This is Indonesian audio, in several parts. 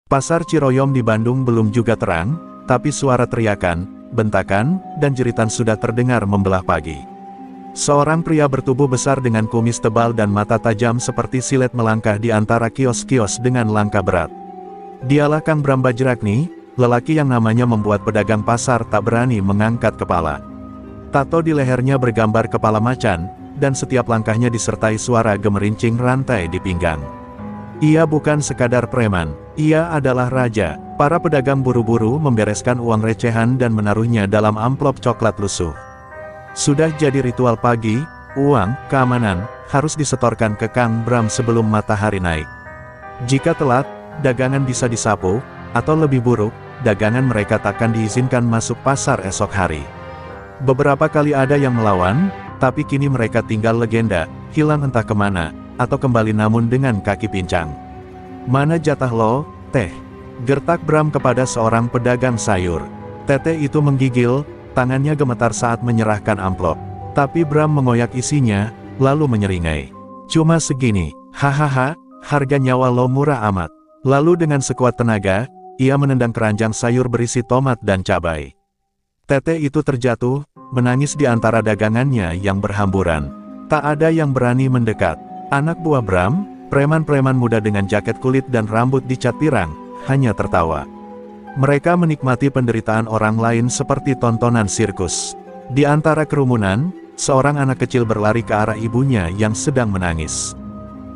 Pasar Ciroyom di Bandung belum juga terang, tapi suara teriakan, bentakan, dan jeritan sudah terdengar membelah pagi. Seorang pria bertubuh besar dengan kumis tebal dan mata tajam seperti silet melangkah di antara kios-kios dengan langkah berat. Dialah Kang Bram Bajrakni, lelaki yang namanya membuat pedagang pasar tak berani mengangkat kepala. Tato di lehernya bergambar kepala macan, dan setiap langkahnya disertai suara gemerincing rantai di pinggang. Ia bukan sekadar preman, ia adalah raja. Para pedagang buru-buru membereskan uang recehan dan menaruhnya dalam amplop coklat lusuh. Sudah jadi ritual pagi, uang, keamanan, harus disetorkan ke Kang Bram sebelum matahari naik. Jika telat, dagangan bisa disapu, atau lebih buruk, dagangan mereka takkan diizinkan masuk pasar esok hari. Beberapa kali ada yang melawan, tapi kini mereka tinggal legenda, hilang entah kemana, atau kembali namun dengan kaki pincang. "Mana jatah lo, teh?" gertak Bram kepada seorang pedagang sayur. Tete itu menggigil, tangannya gemetar saat menyerahkan amplop. Tapi Bram mengoyak isinya, lalu menyeringai. "Cuma segini, hahaha, harga nyawa lo murah amat." Lalu dengan sekuat tenaga, ia menendang keranjang sayur berisi tomat dan cabai. Tete itu terjatuh, menangis di antara dagangannya yang berhamburan. Tak ada yang berani mendekat. Anak buah Bram, preman-preman muda dengan jaket kulit dan rambut dicat pirang, hanya tertawa. Mereka menikmati penderitaan orang lain seperti tontonan sirkus. Di antara kerumunan, seorang anak kecil berlari ke arah ibunya yang sedang menangis.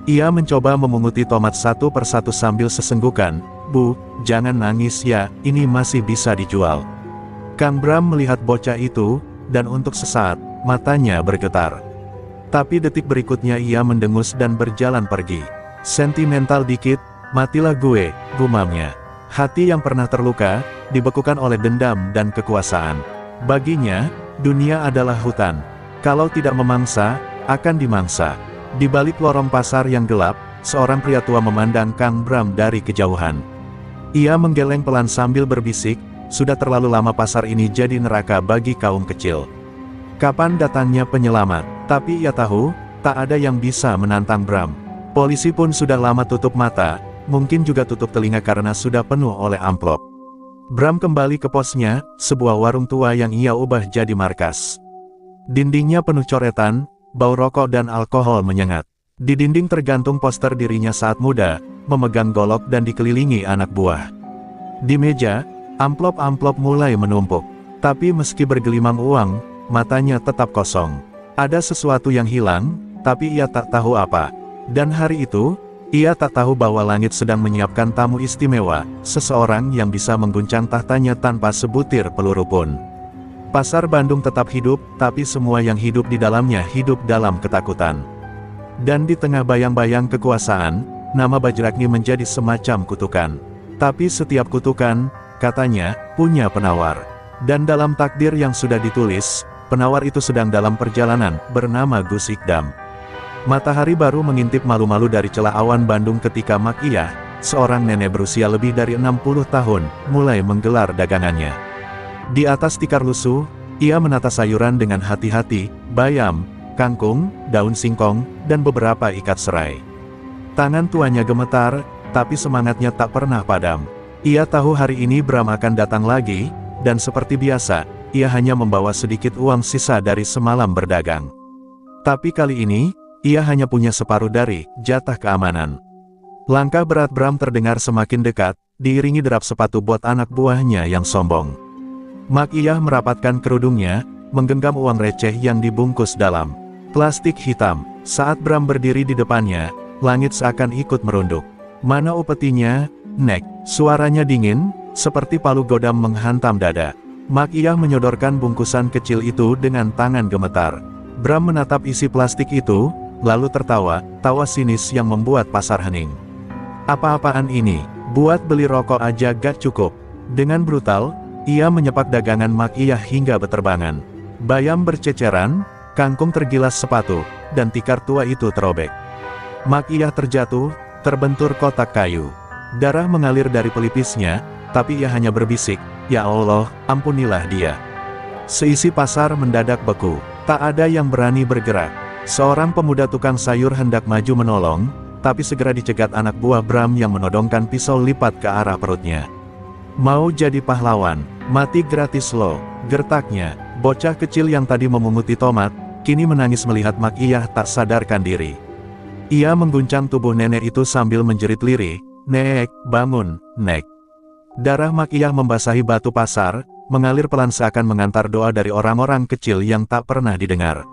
Ia mencoba memunguti tomat satu persatu sambil sesenggukan, "Bu, jangan nangis ya, ini masih bisa dijual." Kang Bram melihat bocah itu, dan untuk sesaat, matanya bergetar. Tapi detik berikutnya ia mendengus dan berjalan pergi. "Sentimental dikit, matilah gue," gumamnya. Hati yang pernah terluka, dibekukan oleh dendam dan kekuasaan. Baginya, dunia adalah hutan. Kalau tidak memangsa, akan dimangsa. Di balik lorong pasar yang gelap, seorang pria tua memandang Kang Bram dari kejauhan. Ia menggeleng pelan sambil berbisik, "Sudah terlalu lama pasar ini jadi neraka bagi kaum kecil. Kapan datangnya penyelamat?" Tapi ia tahu, tak ada yang bisa menantang Bram. Polisi pun sudah lama tutup mata, mungkin juga tutup telinga karena sudah penuh oleh amplop. Bram kembali ke posnya, sebuah warung tua yang ia ubah jadi markas. Dindingnya penuh coretan, bau rokok dan alkohol menyengat. Di dinding tergantung poster dirinya saat muda, memegang golok dan dikelilingi anak buah. Di meja, amplop-amplop mulai menumpuk. Tapi meski bergelimang uang, matanya tetap kosong. Ada sesuatu yang hilang, tapi ia tak tahu apa. Dan hari itu, ia tak tahu bahwa langit sedang menyiapkan tamu istimewa, seseorang yang bisa mengguncang tahtanya tanpa sebutir peluru pun. Pasar Bandung tetap hidup, tapi semua yang hidup di dalamnya hidup dalam ketakutan. Dan di tengah bayang-bayang kekuasaan, nama Bajrakni menjadi semacam kutukan. Tapi setiap kutukan, katanya, punya penawar. Dan dalam takdir yang sudah ditulis, penawar itu sedang dalam perjalanan, bernama Gus Ikdam. Matahari baru mengintip malu-malu dari celah awan Bandung ketika Mak Iyah, seorang nenek berusia lebih dari 60 tahun, mulai menggelar dagangannya. Di atas tikar lusuh, ia menata sayuran dengan hati-hati, bayam, kangkung, daun singkong, dan beberapa ikat serai. Tangan tuanya gemetar, tapi semangatnya tak pernah padam. Ia tahu hari ini Bram akan datang lagi, dan seperti biasa, ia hanya membawa sedikit uang sisa dari semalam berdagang. Tapi kali ini, ia hanya punya separuh dari jatah keamanan. Langkah berat Bram terdengar semakin dekat, diiringi derap sepatu bot anak buahnya yang sombong. Mak Iyah merapatkan kerudungnya, menggenggam uang receh yang dibungkus dalam plastik hitam. Saat Bram berdiri di depannya, langit seakan ikut merunduk. "Mana upetinya, Nek?" Suaranya dingin, seperti palu godam menghantam dada. Mak Iyah menyodorkan bungkusan kecil itu dengan tangan gemetar. Bram menatap isi plastik itu, lalu tertawa, tawa sinis yang membuat pasar hening. "Apa-apaan ini? Buat beli rokok aja gak cukup." Dengan brutal, ia menyepak dagangan Mak Iyah hingga beterbangan. Bayam berceceran, kangkung tergilas sepatu, dan tikar tua itu terobek. Mak Iyah terjatuh, terbentur kotak kayu. Darah mengalir dari pelipisnya, tapi ia hanya berbisik, "Ya Allah, ampunilah dia." Seisi pasar mendadak beku. Tak ada yang berani bergerak. Seorang pemuda tukang sayur hendak maju menolong, tapi segera dicegat anak buah Bram yang menodongkan pisau lipat ke arah perutnya. "Mau jadi pahlawan, mati gratis lo," gertaknya. Bocah kecil yang tadi memunguti tomat, kini menangis melihat Mak Iyah tak sadarkan diri. Ia mengguncang tubuh nenek itu sambil menjerit lirih, "Nek, bangun, Nek." Darah Mak Iyah membasahi batu pasar, mengalir pelan seakan mengantar doa dari orang-orang kecil yang tak pernah didengar.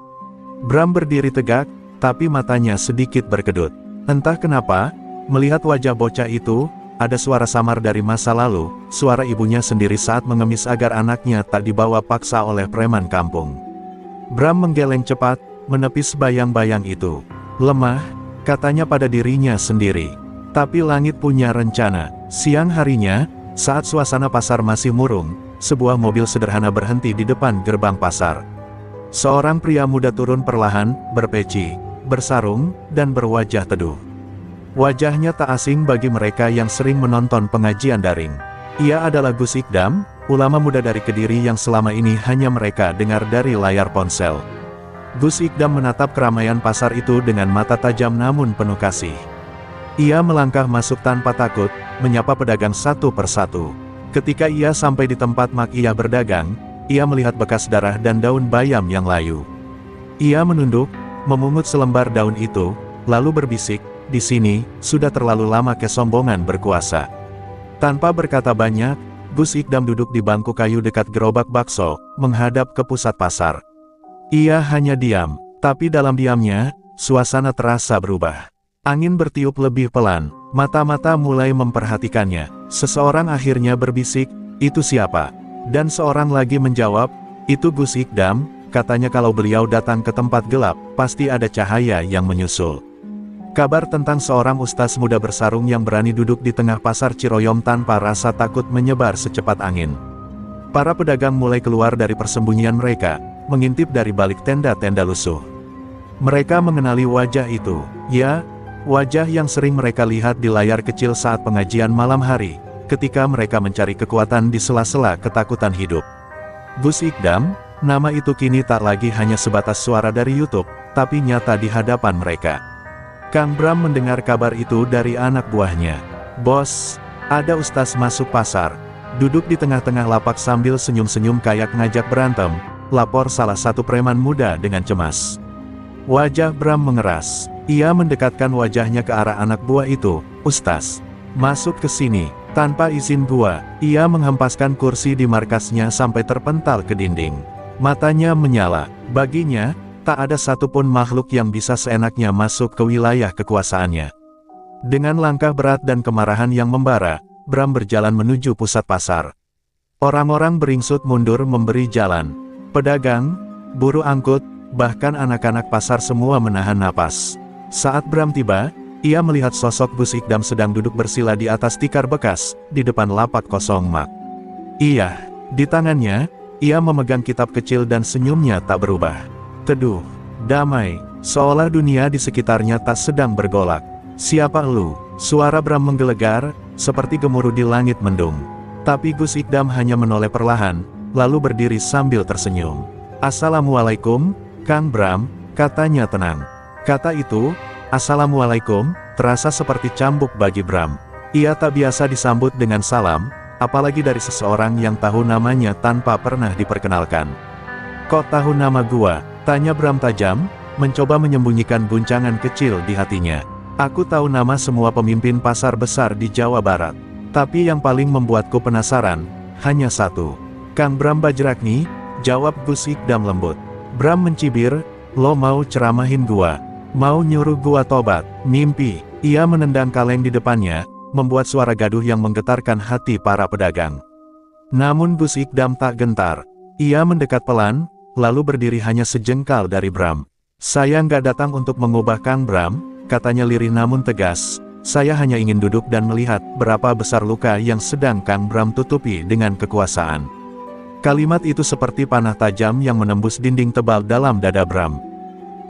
Bram berdiri tegak, tapi matanya sedikit berkedut. Entah kenapa, melihat wajah bocah itu, ada suara samar dari masa lalu, suara ibunya sendiri saat mengemis agar anaknya tak dibawa paksa oleh preman kampung. Bram menggeleng cepat, menepis bayang-bayang itu. Lemah, katanya pada dirinya sendiri. Tapi langit punya rencana. Siang harinya, saat suasana pasar masih murung, sebuah mobil sederhana berhenti di depan gerbang pasar. Seorang pria muda turun perlahan, berpeci, bersarung, dan berwajah teduh. Wajahnya tak asing bagi mereka yang sering menonton pengajian daring. Ia adalah Gus Ikdam, ulama muda dari Kediri yang selama ini hanya mereka dengar dari layar ponsel. Gus Ikdam menatap keramaian pasar itu dengan mata tajam namun penuh kasih. Ia melangkah masuk tanpa takut, menyapa pedagang satu persatu. Ketika ia sampai di tempat Mak Iyah berdagang, ia melihat bekas darah dan daun bayam yang layu. Ia menunduk, memungut selembar daun itu, lalu berbisik, "Di sini, sudah terlalu lama kesombongan berkuasa." Tanpa berkata banyak, Gus Ikdam duduk di bangku kayu dekat gerobak bakso, menghadap ke pusat pasar. Ia hanya diam, tapi dalam diamnya, suasana terasa berubah. Angin bertiup lebih pelan, mata-mata mulai memperhatikannya. Seseorang akhirnya berbisik, "Itu siapa?" Dan seorang lagi menjawab, "Itu Gus Ikdam, katanya kalau beliau datang ke tempat gelap, pasti ada cahaya yang menyusul." Kabar tentang seorang ustaz muda bersarung yang berani duduk di tengah pasar Ciroyom tanpa rasa takut menyebar secepat angin. Para pedagang mulai keluar dari persembunyian mereka, mengintip dari balik tenda-tenda lusuh. Mereka mengenali wajah itu, ya, wajah yang sering mereka lihat di layar kecil saat pengajian malam hari, ketika mereka mencari kekuatan di sela-sela ketakutan hidup. Gus Ikdam, nama itu kini tak lagi hanya sebatas suara dari YouTube, tapi nyata di hadapan mereka. Kang Bram mendengar kabar itu dari anak buahnya. "Bos, ada ustaz masuk pasar. Duduk di tengah-tengah lapak sambil senyum-senyum kayak ngajak berantem," lapor salah satu preman muda dengan cemas. Wajah Bram mengeras. Ia mendekatkan wajahnya ke arah anak buah itu. "Ustaz, masuk ke sini." Tanpa izin gua, ia menghempaskan kursi di markasnya sampai terpental ke dinding. Matanya menyala. Baginya, tak ada satupun makhluk yang bisa seenaknya masuk ke wilayah kekuasaannya. Dengan langkah berat dan kemarahan yang membara, Bram berjalan menuju pusat pasar. Orang-orang beringsut mundur memberi jalan. Pedagang, buruh angkut, bahkan anak-anak pasar semua menahan napas. Saat Bram tiba, ia melihat sosok Gus Ikdam sedang duduk bersila di atas tikar bekas, di depan lapak kosong Mak Iyah. Di tangannya, ia memegang kitab kecil dan senyumnya tak berubah. Teduh, damai, seolah dunia di sekitarnya tak sedang bergolak. "Siapa lu?" Suara Bram menggelegar, seperti gemuruh di langit mendung. Tapi Gus Ikdam hanya menoleh perlahan, lalu berdiri sambil tersenyum. "Assalamualaikum, Kang Bram," katanya tenang. Kata itu, "Assalamualaikum," terasa seperti cambuk bagi Bram. Ia tak biasa disambut dengan salam, apalagi dari seseorang yang tahu namanya tanpa pernah diperkenalkan. "Kok tahu nama gua?" tanya Bram tajam, mencoba menyembunyikan guncangan kecil di hatinya. "Aku tahu nama semua pemimpin pasar besar di Jawa Barat. Tapi yang paling membuatku penasaran, hanya satu." "Kang Bram Bajrakni," jawab Gus Ikdam lembut. Bram mencibir, "Lo mau ceramahin gua? Mau nyuruh gua tobat?" "Mimpi." Ia menendang kaleng di depannya, membuat suara gaduh yang menggetarkan hati para pedagang. Namun Gus Ikdam tak gentar. Ia mendekat pelan, lalu berdiri hanya sejengkal dari Bram. "Saya nggak datang untuk mengubah Kang Bram," katanya lirih namun tegas. "Saya hanya ingin duduk dan melihat berapa besar luka yang sedang Kang Bram tutupi dengan kekuasaan." Kalimat itu seperti panah tajam yang menembus dinding tebal dalam dada Bram.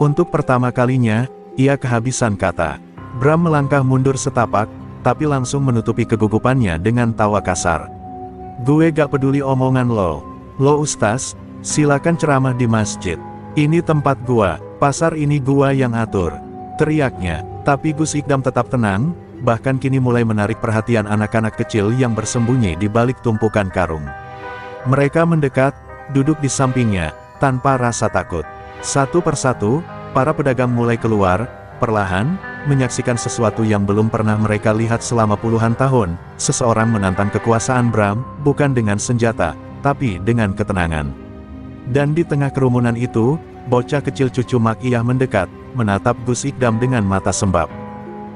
Untuk pertama kalinya, ia kehabisan kata. Bram melangkah mundur setapak, tapi langsung menutupi kegugupannya dengan tawa kasar. "Gue gak peduli omongan lo. Lo ustaz, silakan ceramah di masjid. Ini tempat gua, pasar ini gua yang atur," teriaknya. Tapi Gus Ikdam tetap tenang, bahkan kini mulai menarik perhatian anak-anak kecil yang bersembunyi di balik tumpukan karung. Mereka mendekat, duduk di sampingnya, tanpa rasa takut. Satu persatu, para pedagang mulai keluar, perlahan, menyaksikan sesuatu yang belum pernah mereka lihat selama puluhan tahun. Seseorang menantang kekuasaan Bram, bukan dengan senjata, tapi dengan ketenangan. Dan di tengah kerumunan itu, bocah kecil cucu Mak Iyah mendekat, menatap Gus Ikdam dengan mata sembab.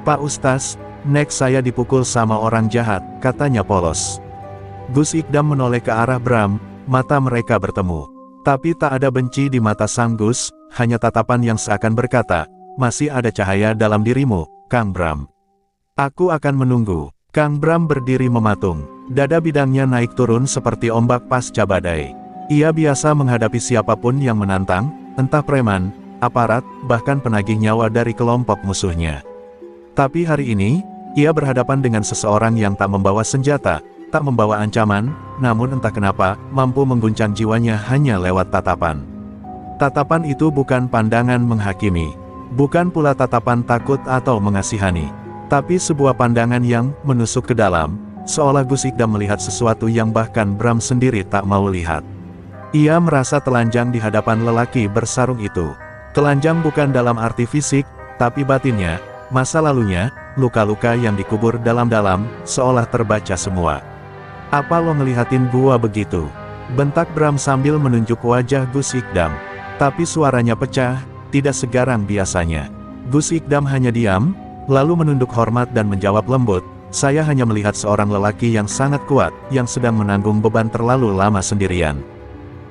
"Pak Ustaz, nek saya dipukul sama orang jahat," katanya polos. Gus Ikdam menoleh ke arah Bram, mata mereka bertemu. Tapi tak ada benci di mata sang Gus, hanya tatapan yang seakan berkata, "Masih ada cahaya dalam dirimu, Kang Bram. Aku akan menunggu." Kang Bram berdiri mematung, dada bidangnya naik turun seperti ombak pasca badai. Ia biasa menghadapi siapapun yang menantang, entah preman, aparat, bahkan penagih nyawa dari kelompok musuhnya. Tapi hari ini, ia berhadapan dengan seseorang yang tak membawa senjata, tak membawa ancaman, namun entah kenapa, mampu mengguncang jiwanya hanya lewat tatapan. Tatapan itu bukan pandangan menghakimi, bukan pula tatapan takut atau mengasihani, tapi sebuah pandangan yang menusuk ke dalam, seolah Gus Ikdam melihat sesuatu yang bahkan Bram sendiri tak mau lihat. Ia merasa telanjang di hadapan lelaki bersarung itu. Telanjang bukan dalam arti fisik, tapi batinnya, masa lalunya, luka-luka yang dikubur dalam-dalam, seolah terbaca semua. "Apa lo ngelihatin gua begitu?" bentak Bram sambil menunjuk wajah Gus Ikdam. Tapi suaranya pecah, tidak segarang biasanya. Gus Ikdam hanya diam, lalu menunduk hormat dan menjawab lembut, "Saya hanya melihat seorang lelaki yang sangat kuat, yang sedang menanggung beban terlalu lama sendirian."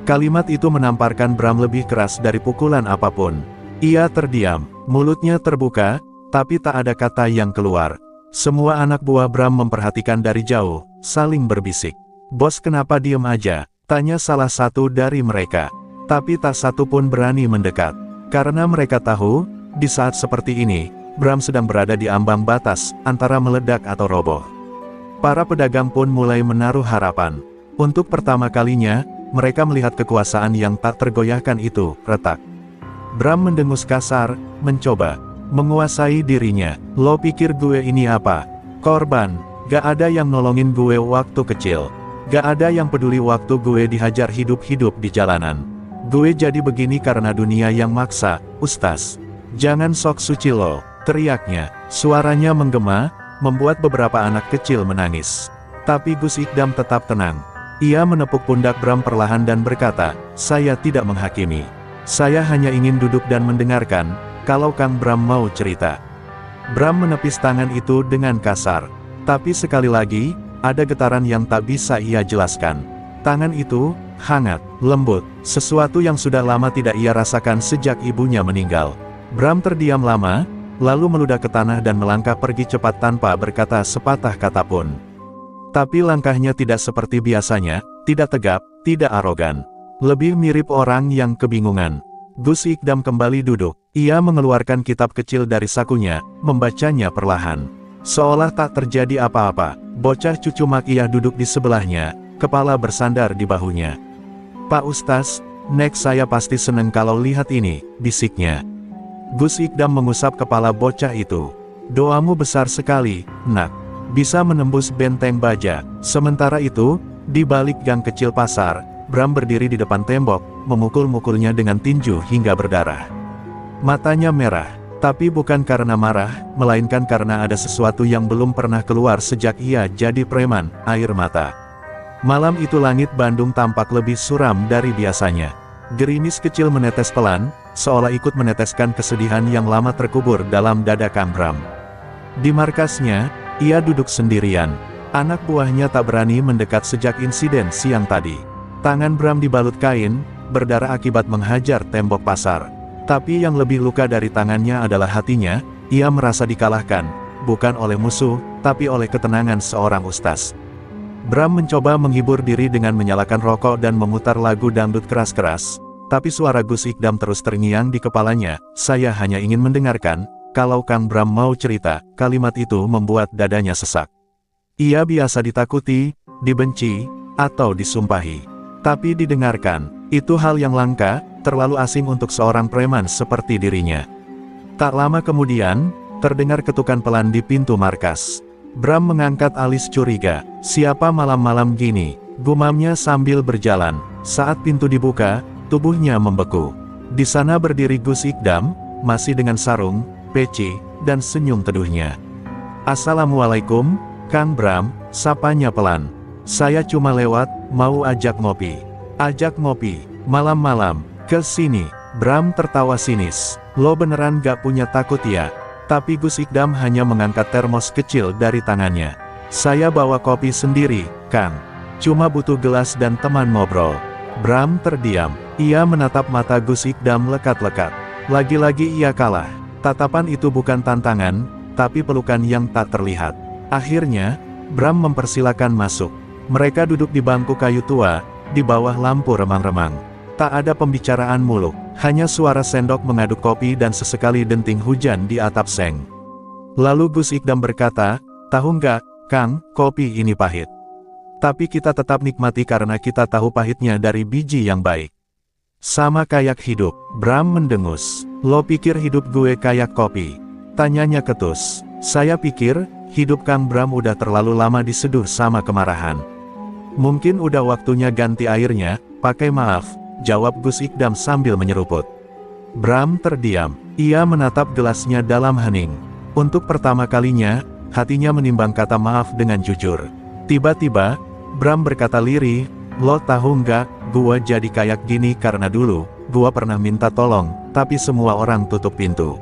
Kalimat itu menamparkan Bram lebih keras dari pukulan apapun. Ia terdiam, mulutnya terbuka, tapi tak ada kata yang keluar. Semua anak buah Bram memperhatikan dari jauh, saling berbisik. "Bos, kenapa diem aja?" tanya salah satu dari mereka. Tapi tak satu pun berani mendekat. Karena mereka tahu, di saat seperti ini, Bram sedang berada di ambang batas, antara meledak atau roboh. Para pedagang pun mulai menaruh harapan. Untuk pertama kalinya, mereka melihat kekuasaan yang tak tergoyahkan itu, retak. Bram mendengus kasar, mencoba menguasai dirinya. "Lo pikir gue ini apa? Korban? Gak ada yang nolongin gue waktu kecil. Gak ada yang peduli waktu gue dihajar hidup-hidup di jalanan. Gue jadi begini karena dunia yang maksa, Ustaz. Jangan sok suci lo," teriaknya. Suaranya menggema, membuat beberapa anak kecil menangis. Tapi Gus Ikdam tetap tenang. Ia menepuk pundak Bram perlahan dan berkata, "Saya tidak menghakimi. Saya hanya ingin duduk dan mendengarkan, kalau Kang Bram mau cerita." Bram menepis tangan itu dengan kasar. Tapi sekali lagi, ada getaran yang tak bisa ia jelaskan. Tangan itu, hangat, lembut, sesuatu yang sudah lama tidak ia rasakan sejak ibunya meninggal. Bram terdiam lama, lalu meludah ke tanah dan melangkah pergi cepat tanpa berkata sepatah kata pun. Tapi langkahnya tidak seperti biasanya, tidak tegap, tidak arogan. Lebih mirip orang yang kebingungan. Gus Ikdam kembali duduk. Ia mengeluarkan kitab kecil dari sakunya, membacanya perlahan. Seolah tak terjadi apa-apa, bocah cucu Mak Iyah duduk di sebelahnya, kepala bersandar di bahunya. "Pak Ustaz, nek saya pasti seneng kalau lihat ini," bisiknya. Gus Ikdam mengusap kepala bocah itu. "Doamu besar sekali, Nak. Bisa menembus benteng baja." Sementara itu, di balik gang kecil pasar, Bram berdiri di depan tembok, memukul-mukulnya dengan tinju hingga berdarah. Matanya merah, tapi bukan karena marah, melainkan karena ada sesuatu yang belum pernah keluar sejak ia jadi preman, air mata. Malam itu langit Bandung tampak lebih suram dari biasanya. Gerimis kecil menetes pelan, seolah ikut meneteskan kesedihan yang lama terkubur dalam dada Kang Bram. Di markasnya, ia duduk sendirian. Anak buahnya tak berani mendekat sejak insiden siang tadi. Tangan Bram dibalut kain, berdarah akibat menghajar tembok pasar. Tapi yang lebih luka dari tangannya adalah hatinya. Ia merasa dikalahkan, bukan oleh musuh, tapi oleh ketenangan seorang ustaz. Bram mencoba menghibur diri dengan menyalakan rokok dan memutar lagu dangdut keras-keras. Tapi suara Gus Ikdam terus terngiang di kepalanya. "Saya hanya ingin mendengarkan, kalau Kang Bram mau cerita." Kalimat itu membuat dadanya sesak. Ia biasa ditakuti, dibenci, atau disumpahi. Tapi didengarkan, itu hal yang langka, terlalu asing untuk seorang preman seperti dirinya. Tak lama kemudian, Terdengar ketukan pelan di pintu markas. Bram mengangkat alis curiga. Siapa malam-malam gini? Gumamnya sambil berjalan. Saat pintu dibuka, tubuhnya membeku. Di sana berdiri Gus Ikdam, masih dengan sarung, peci, dan senyum teduhnya. "Assalamualaikum, Kang Bram," sapanya pelan. "Saya cuma lewat, mau ajak ngopi." "Ajak ngopi? Malam-malam? Ke sini?" Bram tertawa sinis. "Lo beneran gak punya takut ya?" Tapi Gus Ikdam hanya mengangkat termos kecil dari tangannya. "Saya bawa kopi sendiri, Kang. Cuma butuh gelas dan teman ngobrol." Bram terdiam. Ia menatap mata Gus Ikdam lekat-lekat. Lagi-lagi ia kalah. Tatapan itu bukan tantangan, tapi pelukan yang tak terlihat. Akhirnya, Bram mempersilakan masuk. Mereka duduk di bangku kayu tua, di bawah lampu remang-remang. Tak ada pembicaraan muluk, hanya suara sendok mengaduk kopi dan sesekali denting hujan di atap seng. Lalu Gus Ikdam berkata, "Tahu nggak, Kang, kopi ini pahit. Tapi kita tetap nikmati karena kita tahu pahitnya dari biji yang baik." "Sama kayak hidup," Bram mendengus. "Lo pikir hidup gue kayak kopi?" tanyanya ketus. "Saya pikir, hidup Kang Bram udah terlalu lama diseduh sama kemarahan. Mungkin udah waktunya ganti airnya, pakai maaf," jawab Gus Ikdam sambil menyeruput. Bram terdiam. Ia menatap gelasnya dalam hening. Untuk pertama kalinya, hatinya menimbang kata maaf dengan jujur. Tiba-tiba, Bram berkata lirih, "Lo tahu nggak, gua jadi kayak gini karena dulu, gua pernah minta tolong, tapi semua orang tutup pintu.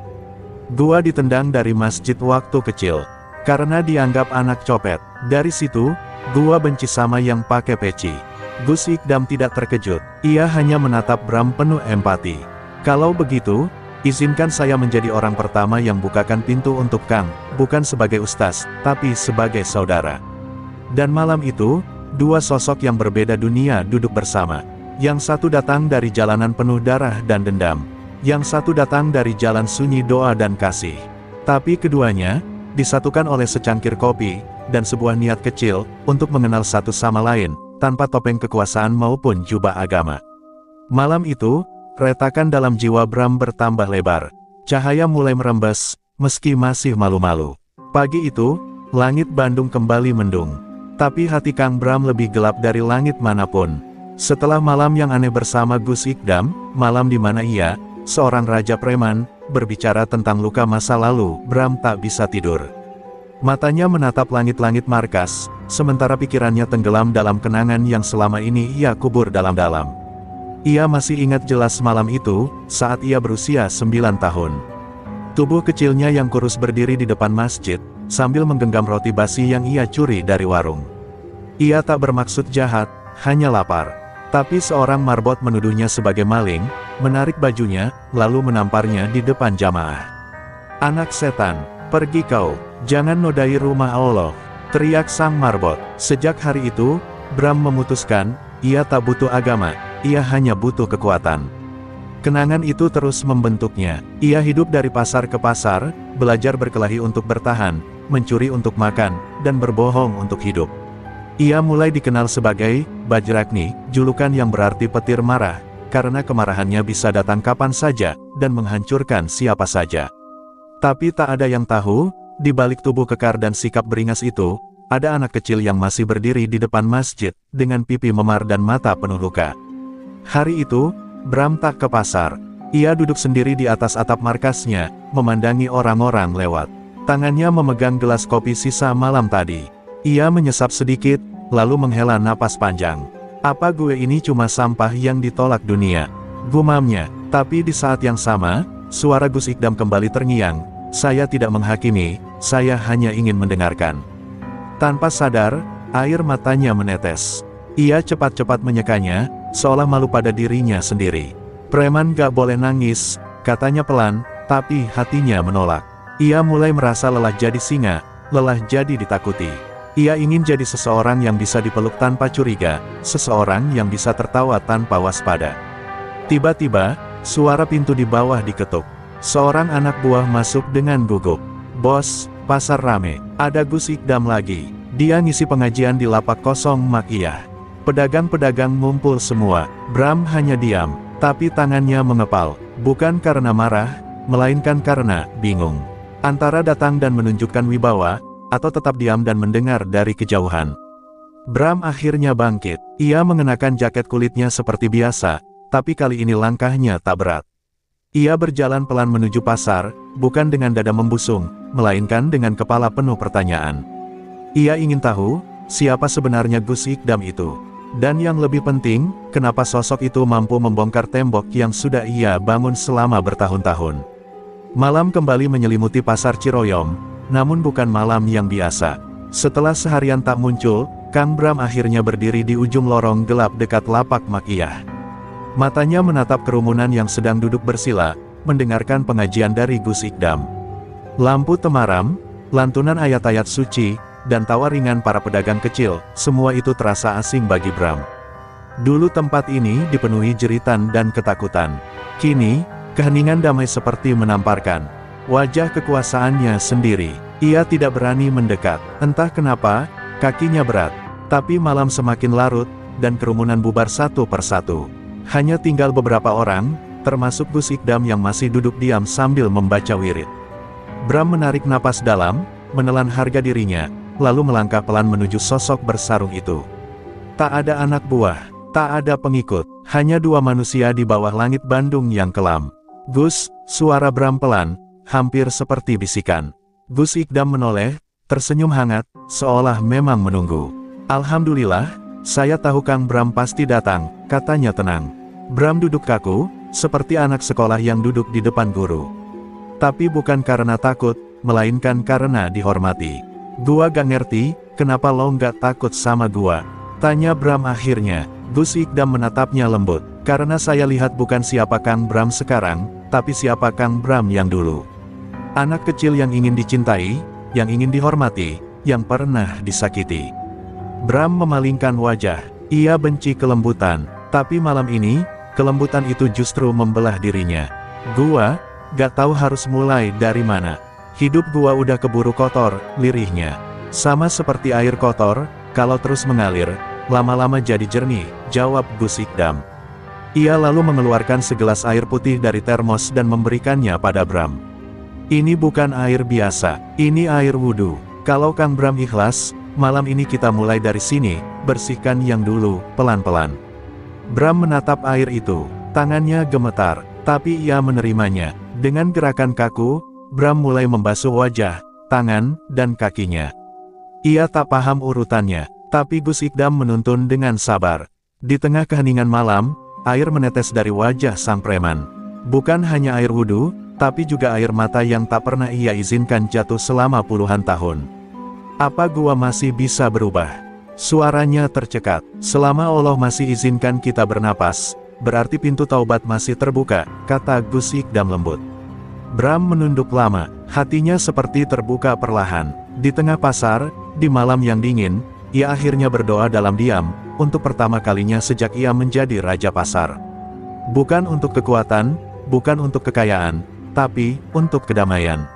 Gua ditendang dari masjid waktu kecil, karena dianggap anak copet. Dari situ, gua benci sama yang pakai peci." Gus Ikdam tidak terkejut. Ia hanya menatap Bram penuh empati. "Kalau begitu, izinkan saya menjadi orang pertama yang bukakan pintu untuk Kang, bukan sebagai ustaz, tapi sebagai saudara." Dan malam itu, dua sosok yang berbeda dunia duduk bersama. Yang satu datang dari jalanan penuh darah dan dendam. Yang satu datang dari jalan sunyi doa dan kasih. Tapi keduanya, disatukan oleh secangkir kopi, dan sebuah niat kecil, untuk mengenal satu sama lain, tanpa topeng kekuasaan maupun jubah agama. Malam itu, retakan dalam jiwa Bram bertambah lebar. Cahaya mulai merembes, meski masih malu-malu. Pagi itu, langit Bandung kembali mendung. Tapi hati Kang Bram lebih gelap dari langit manapun. Setelah malam yang aneh bersama Gus Ikdam, malam di mana ia, seorang raja preman, berbicara tentang luka masa lalu, Bram tak bisa tidur. Matanya menatap langit-langit markas, sementara pikirannya tenggelam dalam kenangan yang selama ini ia kubur dalam-dalam. Ia masih ingat jelas malam itu, saat ia berusia 9 tahun. Tubuh kecilnya yang kurus berdiri di depan masjid, sambil menggenggam roti basi yang ia curi dari warung. Ia tak bermaksud jahat, hanya lapar. Tapi seorang marbot menuduhnya sebagai maling, menarik bajunya, lalu menamparnya di depan jamaah. "Anak setan, pergi kau, jangan nodai rumah Allah," teriak sang marbot. Sejak hari itu, Bram memutuskan, ia tak butuh agama, ia hanya butuh kekuatan. Kenangan itu terus membentuknya. Ia hidup dari pasar ke pasar, belajar berkelahi untuk bertahan, mencuri untuk makan, dan berbohong untuk hidup. Ia mulai dikenal sebagai Bajragni, julukan yang berarti petir marah, karena kemarahannya bisa datang kapan saja, dan menghancurkan siapa saja. Tapi tak ada yang tahu, di balik tubuh kekar dan sikap beringas itu, ada anak kecil yang masih berdiri di depan masjid, dengan pipi memar dan mata penuh luka. Hari itu, Bram tak ke pasar. Ia duduk sendiri di atas atap markasnya, memandangi orang-orang lewat. Tangannya memegang gelas kopi sisa malam tadi. Ia menyesap sedikit, lalu menghela napas panjang. "Apa gue ini cuma sampah yang ditolak dunia?" gumamnya. Tapi di saat yang sama, suara Gus Ikdam kembali terngiang, "Saya tidak menghakimi, saya hanya ingin mendengarkan." Tanpa sadar, air matanya menetes. Ia cepat-cepat menyekanya, seolah malu pada dirinya sendiri. "Preman gak boleh nangis," katanya pelan, tapi hatinya menolak. Ia mulai merasa lelah jadi singa, lelah jadi ditakuti. Ia ingin jadi seseorang yang bisa dipeluk tanpa curiga, seseorang yang bisa tertawa tanpa waspada. Tiba-tiba, suara pintu di bawah diketuk. Seorang anak buah masuk dengan gugup. "Bos, pasar rame. Ada Gus Ikdam lagi. Dia ngisi pengajian di lapak kosong Makiyah." Pedagang-pedagang ngumpul semua. Bram hanya diam, tapi tangannya mengepal. Bukan karena marah, melainkan karena bingung. Antara datang dan menunjukkan wibawa, atau tetap diam dan mendengar dari kejauhan. Bram akhirnya bangkit. Ia mengenakan jaket kulitnya seperti biasa, tapi kali ini langkahnya tak berat. Ia berjalan pelan menuju pasar, bukan dengan dada membusung, melainkan dengan kepala penuh pertanyaan. Ia ingin tahu, siapa sebenarnya Gus Ikdam itu. Dan yang lebih penting, kenapa sosok itu mampu membongkar tembok yang sudah ia bangun selama bertahun-tahun. Malam kembali menyelimuti pasar Ciroyom, namun bukan malam yang biasa. Setelah seharian tak muncul, Kang Bram akhirnya berdiri di ujung lorong gelap dekat lapak Makiyah. Matanya menatap kerumunan yang sedang duduk bersila, mendengarkan pengajian dari Gus Ikdam. Lampu temaram, lantunan ayat-ayat suci, dan tawa ringan para pedagang kecil, semua itu terasa asing bagi Bram. Dulu tempat ini dipenuhi jeritan dan ketakutan. Kini, keheningan damai seperti menamparkan wajah kekuasaannya sendiri. Ia tidak berani mendekat. Entah kenapa, kakinya berat. Tapi malam semakin larut, dan kerumunan bubar satu persatu. Hanya tinggal beberapa orang, termasuk Gus Ikdam yang masih duduk diam sambil membaca wirid. Bram menarik napas dalam, menelan harga dirinya, lalu melangkah pelan menuju sosok bersarung itu. Tak ada anak buah, tak ada pengikut, hanya dua manusia di bawah langit Bandung yang kelam. "Gus," suara Bram pelan, hampir seperti bisikan. Gus Ikdam menoleh, tersenyum hangat, seolah memang menunggu. "Alhamdulillah, saya tahu Kang Bram pasti datang," katanya tenang. Bram duduk kaku, seperti anak sekolah yang duduk di depan guru. Tapi bukan karena takut, melainkan karena dihormati. "Gua gak ngerti, kenapa lo nggak takut sama gua?" tanya Bram akhirnya. Gus Ikdam menatapnya lembut. "Karena saya lihat bukan siapa Kang Bram sekarang, tapi siapa Kang Bram yang dulu. Anak kecil yang ingin dicintai, yang ingin dihormati, yang pernah disakiti." Bram memalingkan wajah. Ia benci kelembutan, tapi malam ini, kelembutan itu justru membelah dirinya. "Gua gak tahu harus mulai dari mana. Hidup gua udah keburu kotor," lirihnya. "Sama seperti air kotor, kalau terus mengalir, lama-lama jadi jernih," jawab Gus Ikdam. Ia lalu mengeluarkan segelas air putih dari termos dan memberikannya pada Bram. "Ini bukan air biasa, ini air wudhu. Kalau Kang Bram ikhlas, malam ini kita mulai dari sini, bersihkan yang dulu, pelan-pelan." Bram menatap air itu, tangannya gemetar, tapi ia menerimanya. Dengan gerakan kaku, Bram mulai membasuh wajah, tangan, dan kakinya. Ia tak paham urutannya, tapi Gus Ikdam menuntun dengan sabar. Di tengah keheningan malam, air menetes dari wajah sang preman. Bukan hanya air wudhu, tapi juga air mata yang tak pernah ia izinkan jatuh selama puluhan tahun. "Apa gua masih bisa berubah?" Suaranya tercekat. "Selama Allah masih izinkan kita bernapas, berarti pintu taubat masih terbuka," kata Gus Ikdam lembut. Bram menunduk lama, hatinya seperti terbuka perlahan. Di tengah pasar, di malam yang dingin, ia akhirnya berdoa dalam diam, untuk pertama kalinya sejak ia menjadi raja pasar. Bukan untuk kekuatan, bukan untuk kekayaan, tapi untuk kedamaian.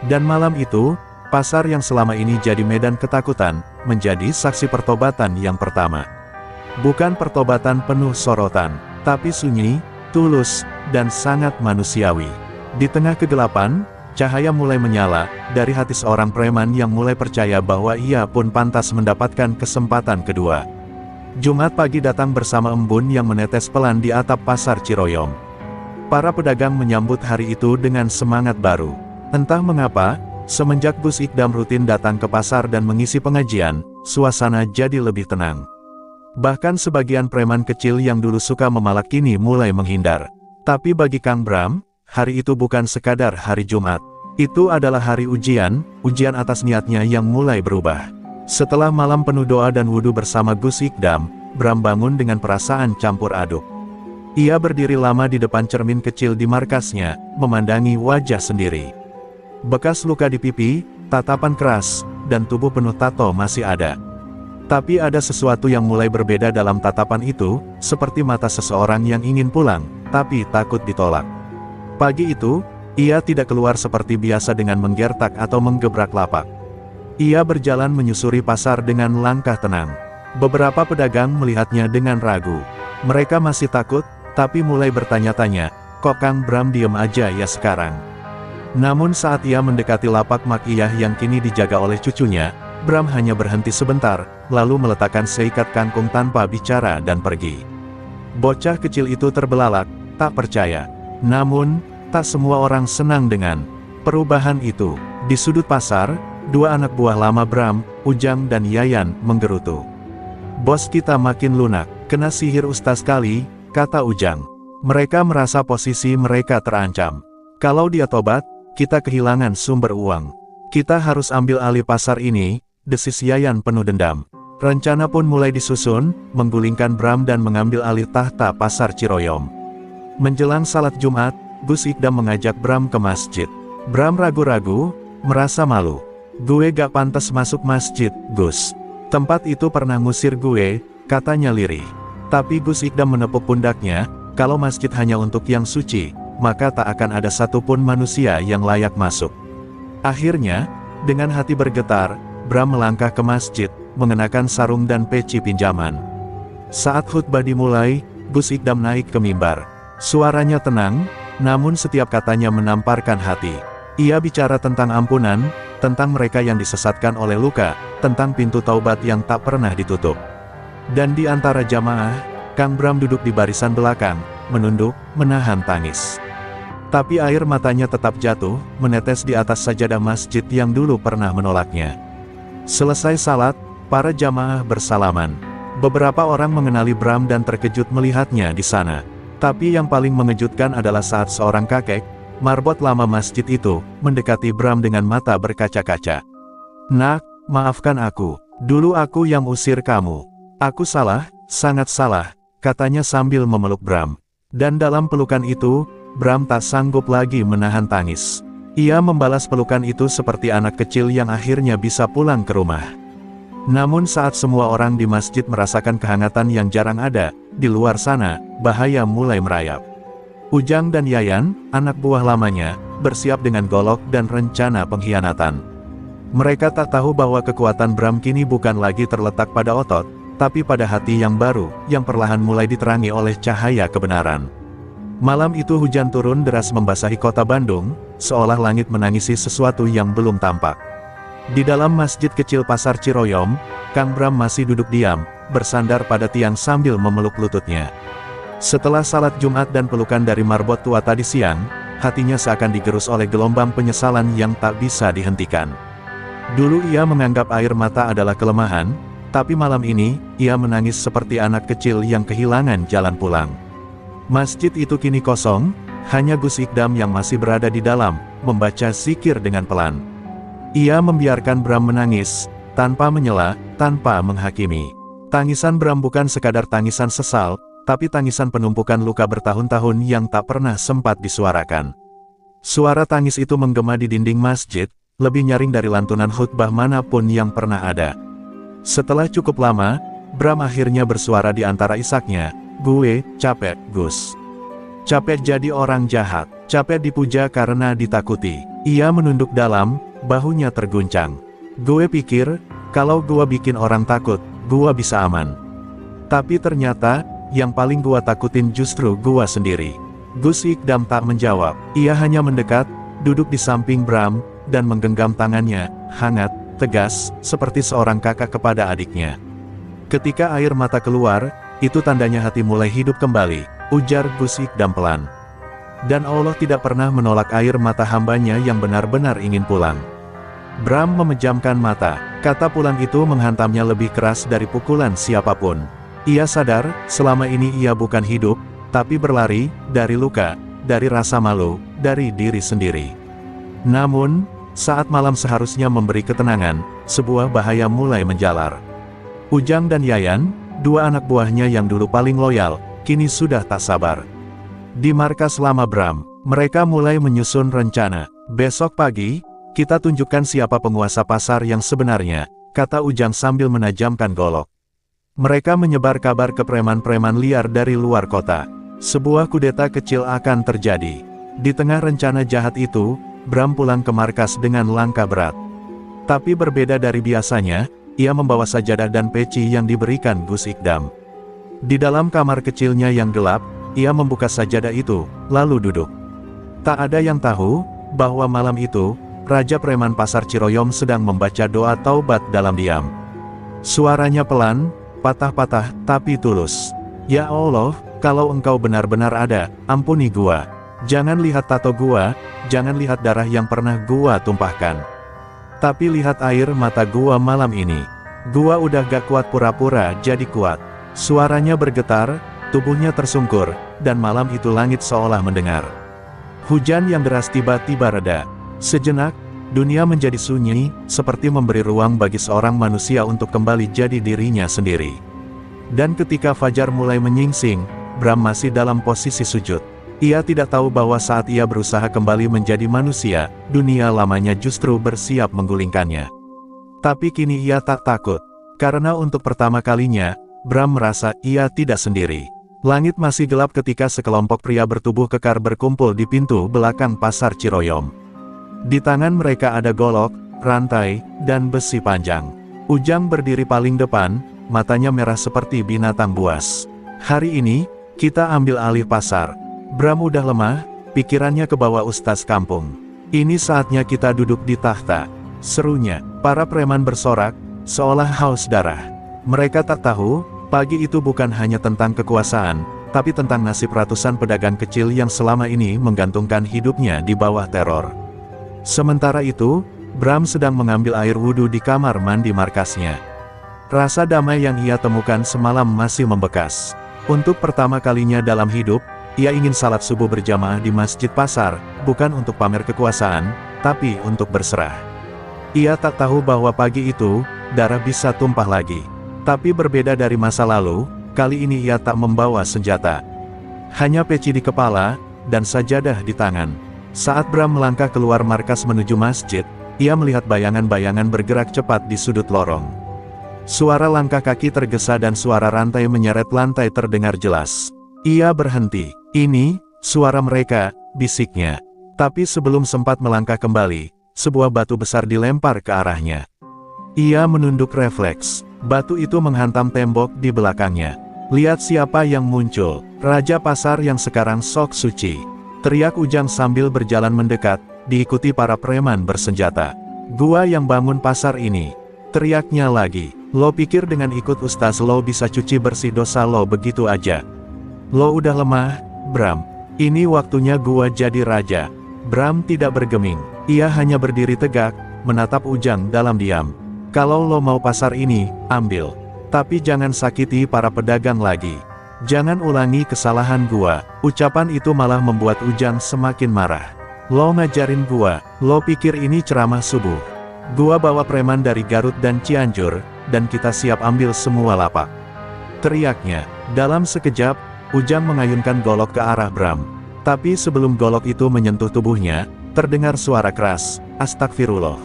Dan malam itu, pasar yang selama ini jadi medan ketakutan, menjadi saksi pertobatan yang pertama. Bukan pertobatan penuh sorotan, tapi sunyi, tulus, dan sangat manusiawi. Di tengah kegelapan, cahaya mulai menyala, dari hati seorang preman yang mulai percaya bahwa ia pun pantas mendapatkan kesempatan kedua. Jumat pagi datang bersama embun yang menetes pelan di atap pasar Ciroyom. Para pedagang menyambut hari itu dengan semangat baru. Entah mengapa, semenjak Gus Ikdam rutin datang ke pasar dan mengisi pengajian, suasana jadi lebih tenang. Bahkan sebagian preman kecil yang dulu suka memalak kini mulai menghindar. Tapi bagi Kang Bram, hari itu bukan sekadar hari Jumat. Itu adalah hari ujian, ujian atas niatnya yang mulai berubah. Setelah malam penuh doa dan wudhu bersama Gus Ikdam, Bram bangun dengan perasaan campur aduk. Ia berdiri lama di depan cermin kecil di markasnya, memandangi wajah sendiri. Bekas luka di pipi, tatapan keras, dan tubuh penuh tato masih ada. Tapi ada sesuatu yang mulai berbeda dalam tatapan itu, seperti mata seseorang yang ingin pulang, tapi takut ditolak. Pagi itu, ia tidak keluar seperti biasa dengan menggertak atau menggebrak lapak. Ia berjalan menyusuri pasar dengan langkah tenang. Beberapa pedagang melihatnya dengan ragu. Mereka masih takut, tapi mulai bertanya-tanya, "Kok Kang Bram diem aja ya sekarang?" Namun saat ia mendekati lapak Makiyah yang kini dijaga oleh cucunya, Bram hanya berhenti sebentar, lalu meletakkan seikat kangkung tanpa bicara dan pergi. Bocah kecil itu terbelalak, tak percaya. Namun, tak semua orang senang dengan perubahan itu. Di sudut pasar, dua anak buah lama Bram, Ujang dan Yayan, menggerutu. "Bos kita makin lunak, kena sihir ustaz kali," kata Ujang. Mereka merasa posisi mereka terancam. "Kalau dia tobat, kita kehilangan sumber uang. Kita harus ambil alih pasar ini," desis Yayan penuh dendam. Rencana pun mulai disusun, menggulingkan Bram dan mengambil alih tahta pasar Ciroyom. Menjelang salat Jumat, Gus Ikdam mengajak Bram ke masjid. Bram ragu-ragu, merasa malu. "Gue gak pantas masuk masjid, Gus. Tempat itu pernah ngusir gue," katanya lirih. Tapi Gus Ikdam menepuk pundaknya, "Kalau masjid hanya untuk yang suci, maka tak akan ada satupun manusia yang layak masuk." Akhirnya, dengan hati bergetar, Bram melangkah ke masjid, mengenakan sarung dan peci pinjaman. Saat khutbah dimulai, Gus Ikdam naik ke mimbar. Suaranya tenang, namun setiap katanya menamparkan hati. Ia bicara tentang ampunan, tentang mereka yang disesatkan oleh luka, tentang pintu taubat yang tak pernah ditutup. Dan di antara jamaah, Kang Bram duduk di barisan belakang, menunduk, menahan tangis. Tapi air matanya tetap jatuh, menetes di atas sajadah masjid yang dulu pernah menolaknya. Selesai salat, para jamaah bersalaman. Beberapa orang mengenali Bram dan terkejut melihatnya di sana. Tapi yang paling mengejutkan adalah saat seorang kakek, marbot lama masjid itu, mendekati Bram dengan mata berkaca-kaca. "Nak, maafkan aku. Dulu aku yang usir kamu. Aku salah, sangat salah," katanya sambil memeluk Bram. Dan dalam pelukan itu, Bram tak sanggup lagi menahan tangis. Ia membalas pelukan itu seperti anak kecil yang akhirnya bisa pulang ke rumah. Namun saat semua orang di masjid merasakan kehangatan yang jarang ada, di luar sana, bahaya mulai merayap. Ujang dan Yayan, anak buah lamanya, bersiap dengan golok dan rencana pengkhianatan. Mereka tak tahu bahwa kekuatan Bram kini bukan lagi terletak pada otot, tapi pada hati yang baru, yang perlahan mulai diterangi oleh cahaya kebenaran. Malam itu hujan turun deras membasahi kota Bandung, seolah langit menangisi sesuatu yang belum tampak. Di dalam masjid kecil pasar Ciroyom, Kang Bram masih duduk diam, bersandar pada tiang sambil memeluk lututnya. Setelah salat Jumat dan pelukan dari marbot tua tadi siang, hatinya seakan digerus oleh gelombang penyesalan yang tak bisa dihentikan. Dulu ia menganggap air mata adalah kelemahan, tapi malam ini, ia menangis seperti anak kecil yang kehilangan jalan pulang. Masjid itu kini kosong, hanya Gus Ikdam yang masih berada di dalam, membaca zikir dengan pelan. Ia membiarkan Bram menangis, tanpa menyela, tanpa menghakimi. Tangisan Bram bukan sekadar tangisan sesal, tapi tangisan penumpukan luka bertahun-tahun yang tak pernah sempat disuarakan. Suara tangis itu menggema di dinding masjid, lebih nyaring dari lantunan khutbah manapun yang pernah ada. Setelah cukup lama, Bram akhirnya bersuara di antara isaknya, "Gue capek, Gus. Capek jadi orang jahat, capek dipuja karena ditakuti." Ia menunduk dalam, bahunya terguncang. "Gue pikir, kalau gue bikin orang takut, gue bisa aman. Tapi ternyata, yang paling gue takutin justru gue sendiri." Gus Ikdam tak menjawab, ia hanya mendekat, duduk di samping Bram, dan menggenggam tangannya, hangat, tegas, seperti seorang kakak kepada adiknya. Ketika air mata keluar, itu tandanya hati mulai hidup kembali, ujar Gus Ikdam pelan. Dan Allah tidak pernah menolak air mata hambanya yang benar-benar ingin pulang. Bram memejamkan mata, kata pulang itu menghantamnya lebih keras dari pukulan siapapun. Ia sadar, selama ini ia bukan hidup, tapi berlari, dari luka, dari rasa malu, dari diri sendiri. Namun, saat malam seharusnya memberi ketenangan, sebuah bahaya mulai menjalar. Ujang dan Yayan, dua anak buahnya yang dulu paling loyal, kini sudah tak sabar. Di markas lama Bram, mereka mulai menyusun rencana. "Besok pagi, kita tunjukkan siapa penguasa pasar yang sebenarnya," kata Ujang sambil menajamkan golok. Mereka menyebar kabar ke preman-preman liar dari luar kota. Sebuah kudeta kecil akan terjadi. Di tengah rencana jahat itu, Bram pulang ke markas dengan langkah berat. Tapi berbeda dari biasanya, ia membawa sajadah dan peci yang diberikan Gus Ikdam. Di dalam kamar kecilnya yang gelap, ia membuka sajadah itu, lalu duduk. Tak ada yang tahu, bahwa malam itu, Raja Preman Pasar Ciroyom sedang membaca doa taubat dalam diam. Suaranya pelan, patah-patah, tapi tulus. "Ya Allah, kalau engkau benar-benar ada, ampuni gua. Jangan lihat tato gua, jangan lihat darah yang pernah gua tumpahkan. Tapi lihat air mata gua malam ini. Gua udah gak kuat pura-pura jadi kuat." Suaranya bergetar, tubuhnya tersungkur, dan malam itu langit seolah mendengar. Hujan yang deras tiba-tiba reda. Sejenak, dunia menjadi sunyi, seperti memberi ruang bagi seorang manusia untuk kembali jadi dirinya sendiri. Dan ketika fajar mulai menyingsing, Bram masih dalam posisi sujud. Ia tidak tahu bahwa saat ia berusaha kembali menjadi manusia, dunia lamanya justru bersiap menggulingkannya. Tapi kini ia tak takut, karena untuk pertama kalinya, Bram merasa ia tidak sendiri. Langit masih gelap ketika sekelompok pria bertubuh kekar berkumpul di pintu belakang Pasar Ciroyom. Di tangan mereka ada golok, rantai, dan besi panjang. Ujang berdiri paling depan, matanya merah seperti binatang buas. "Hari ini, kita ambil alih pasar." Bram udah lemah, pikirannya kebawa ustaz kampung. "Ini saatnya kita duduk di tahta," serunya. Para preman bersorak, seolah haus darah. Mereka tak tahu, pagi itu bukan hanya tentang kekuasaan, tapi tentang nasib ratusan pedagang kecil yang selama ini menggantungkan hidupnya di bawah teror. Sementara itu, Bram sedang mengambil air wudhu di kamar mandi markasnya. Rasa damai yang ia temukan semalam masih membekas. Untuk pertama kalinya dalam hidup, ia ingin salat subuh berjamaah di masjid pasar, bukan untuk pamer kekuasaan, tapi untuk berserah. Ia tak tahu bahwa pagi itu, darah bisa tumpah lagi. Tapi berbeda dari masa lalu, kali ini ia tak membawa senjata. Hanya peci di kepala, dan sajadah di tangan. Saat Bram melangkah keluar markas menuju masjid, ia melihat bayangan-bayangan bergerak cepat di sudut lorong. Suara langkah kaki tergesa dan suara rantai menyeret lantai terdengar jelas. Ia berhenti. "Ini, suara mereka," bisiknya. Tapi sebelum sempat melangkah kembali, sebuah batu besar dilempar ke arahnya. Ia menunduk refleks. Batu itu menghantam tembok di belakangnya. "Lihat siapa yang muncul, Raja Pasar yang sekarang sok suci," teriak Ujang sambil berjalan mendekat, diikuti para preman bersenjata. "Gua yang bangun pasar ini," teriaknya lagi. "Lo pikir dengan ikut ustaz lo bisa cuci bersih dosa lo begitu aja? Lo udah lemah, Bram. Ini waktunya gua jadi raja." Bram tidak bergeming. Ia hanya berdiri tegak, menatap Ujang dalam diam. "Kalau lo mau pasar ini, ambil. Tapi jangan sakiti para pedagang lagi. Jangan ulangi kesalahan gua." Ucapan itu malah membuat Ujang semakin marah. "Lo ngajarin gua, lo pikir ini ceramah subuh? Gua bawa preman dari Garut dan Cianjur, dan kita siap ambil semua lapak," teriaknya. Dalam sekejap, Ujang mengayunkan golok ke arah Bram. Tapi sebelum golok itu menyentuh tubuhnya, terdengar suara keras, "Astagfirullah."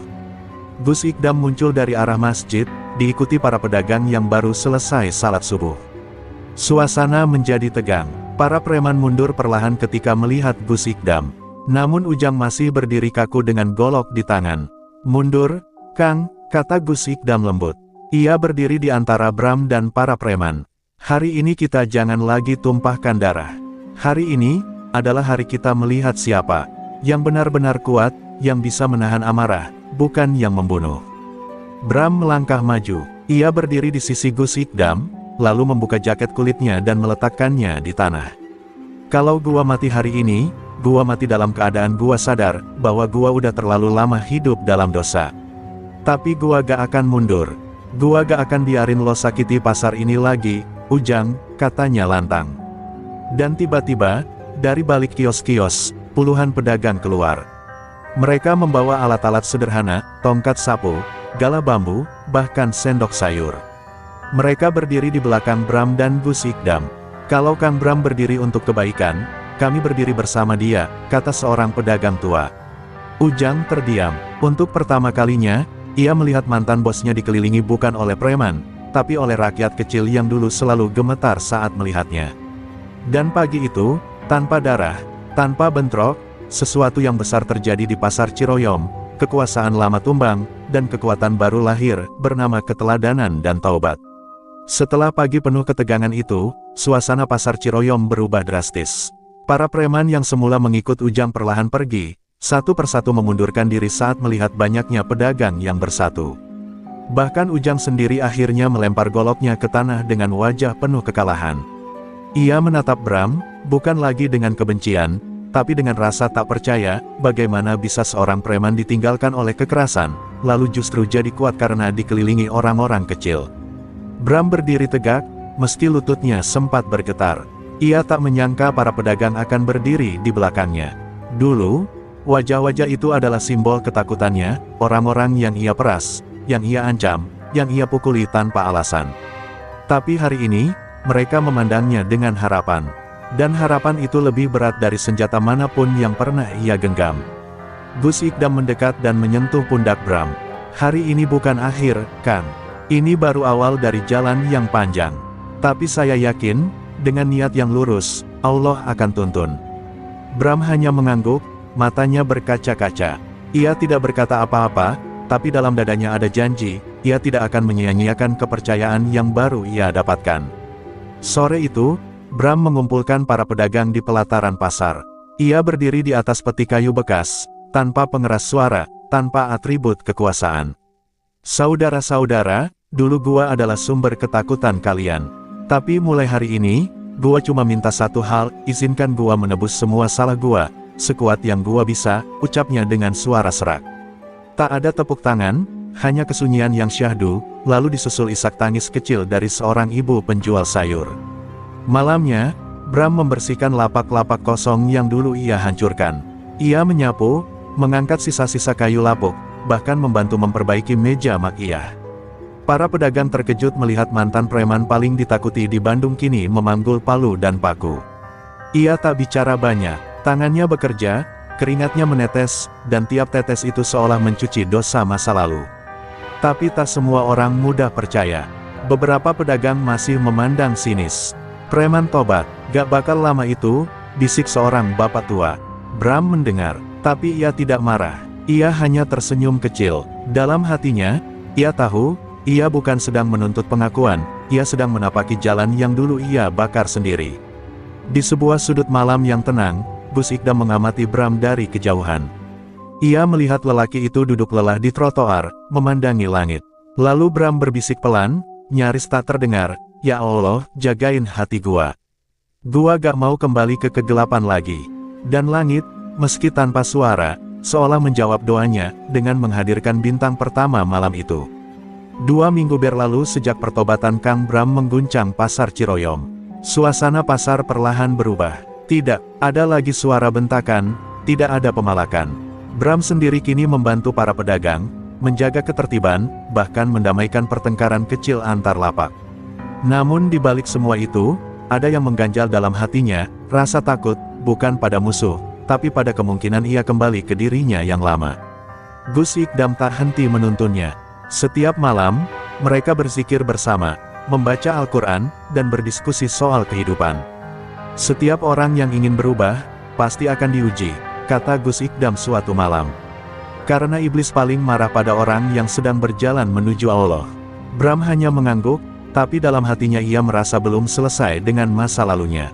Gus Ikdam muncul dari arah masjid, diikuti para pedagang yang baru selesai salat subuh. Suasana menjadi tegang. Para preman mundur perlahan ketika melihat Gus Ikdam. Namun Ujang masih berdiri kaku dengan golok di tangan. "Mundur, Kang," kata Gus Ikdam lembut. Ia berdiri di antara Bram dan para preman. "Hari ini kita jangan lagi tumpahkan darah. Hari ini adalah hari kita melihat siapa yang benar-benar kuat, yang bisa menahan amarah, bukan yang membunuh." Bram melangkah maju. Ia berdiri di sisi Gus Ikdam, lalu membuka jaket kulitnya dan meletakkannya di tanah. "Kalau gua mati hari ini, gua mati dalam keadaan gua sadar bahwa gua udah terlalu lama hidup dalam dosa. Tapi gua gak akan mundur. Gua gak akan biarin lo sakiti pasar ini lagi, Ujang," katanya lantang. Dan tiba-tiba, dari balik kios-kios, puluhan pedagang keluar. Mereka membawa alat-alat sederhana, tongkat sapu, gala bambu, bahkan sendok sayur. Mereka berdiri di belakang Bram dan Gus Ikdam. "Kalau Kang Bram berdiri untuk kebaikan, kami berdiri bersama dia," kata seorang pedagang tua. Ujang terdiam. Untuk pertama kalinya, ia melihat mantan bosnya dikelilingi bukan oleh preman, tapi oleh rakyat kecil yang dulu selalu gemetar saat melihatnya. Dan pagi itu, tanpa darah, tanpa bentrok, sesuatu yang besar terjadi di Pasar Ciroyom. Kekuasaan lama tumbang, dan kekuatan baru lahir, bernama keteladanan dan taubat. Setelah pagi penuh ketegangan itu, suasana Pasar Ciroyom berubah drastis. Para preman yang semula mengikut Ujang perlahan pergi, satu persatu memundurkan diri saat melihat banyaknya pedagang yang bersatu. Bahkan Ujang sendiri akhirnya melempar goloknya ke tanah dengan wajah penuh kekalahan. Ia menatap Bram, bukan lagi dengan kebencian, tapi dengan rasa tak percaya, bagaimana bisa seorang preman ditinggalkan oleh kekerasan, lalu justru jadi kuat karena dikelilingi orang-orang kecil. Bram berdiri tegak, meski lututnya sempat bergetar. Ia tak menyangka para pedagang akan berdiri di belakangnya. Dulu, wajah-wajah itu adalah simbol ketakutannya, orang-orang yang ia peras, yang ia ancam, yang ia pukuli tanpa alasan. Tapi hari ini, mereka memandangnya dengan harapan. Dan harapan itu lebih berat dari senjata manapun yang pernah ia genggam. Gus Ikdam mendekat dan menyentuh pundak Bram. Hari ini bukan akhir, kan? Ini baru awal dari jalan yang panjang. Tapi saya yakin, dengan niat yang lurus, Allah akan tuntun. Bram hanya mengangguk, matanya berkaca-kaca. Ia tidak berkata apa-apa, tapi dalam dadanya ada janji, ia tidak akan menyia-nyiakan kepercayaan yang baru ia dapatkan. Sore itu, Bram mengumpulkan para pedagang di pelataran pasar. Ia berdiri di atas peti kayu bekas, tanpa pengeras suara, tanpa atribut kekuasaan. Saudara-saudara, dulu gua adalah sumber ketakutan kalian. Tapi mulai hari ini, gua cuma minta satu hal, izinkan gua menebus semua salah gua, sekuat yang gua bisa, ucapnya dengan suara serak. Tak ada tepuk tangan, hanya kesunyian yang syahdu, lalu disusul isak tangis kecil dari seorang ibu penjual sayur. Malamnya, Bram membersihkan lapak-lapak kosong yang dulu ia hancurkan. Ia menyapu, mengangkat sisa-sisa kayu lapuk, bahkan membantu memperbaiki meja makiah. Para pedagang terkejut melihat mantan preman paling ditakuti di Bandung kini memanggul palu dan paku. Ia tak bicara banyak, tangannya bekerja, keringatnya menetes, dan tiap tetes itu seolah mencuci dosa masa lalu. Tapi tak semua orang mudah percaya. Beberapa pedagang masih memandang sinis. Preman tobat, gak bakal lama itu, bisik seorang bapak tua. Bram mendengar, tapi ia tidak marah. Ia hanya tersenyum kecil. Dalam hatinya, ia tahu, ia bukan sedang menuntut pengakuan, ia sedang menapaki jalan yang dulu ia bakar sendiri. Di sebuah sudut malam yang tenang, Gus Ikdam mengamati Bram dari kejauhan. Ia melihat lelaki itu duduk lelah di trotoar, memandangi langit. Lalu Bram berbisik pelan, nyaris tak terdengar, "Ya Allah, jagain hati gua. Gua gak mau kembali ke kegelapan lagi." Dan langit, meski tanpa suara, seolah menjawab doanya, dengan menghadirkan bintang pertama malam itu. 2 minggu berlalu sejak pertobatan Kang Bram mengguncang pasar Ciroyom. Suasana pasar perlahan berubah. Tidak ada lagi suara bentakan, tidak ada pemalakan. Bram sendiri kini membantu para pedagang, menjaga ketertiban, bahkan mendamaikan pertengkaran kecil antar lapak. Namun di balik semua itu, ada yang mengganjal dalam hatinya, rasa takut, bukan pada musuh, tapi pada kemungkinan ia kembali ke dirinya yang lama. Gus Ikdam tak henti menuntunnya. Setiap malam, mereka berzikir bersama, membaca Al-Quran, dan berdiskusi soal kehidupan. Setiap orang yang ingin berubah, pasti akan diuji, kata Gus Ikdam suatu malam. Karena iblis paling marah pada orang yang sedang berjalan menuju Allah. Bram hanya mengangguk, tapi dalam hatinya ia merasa belum selesai dengan masa lalunya.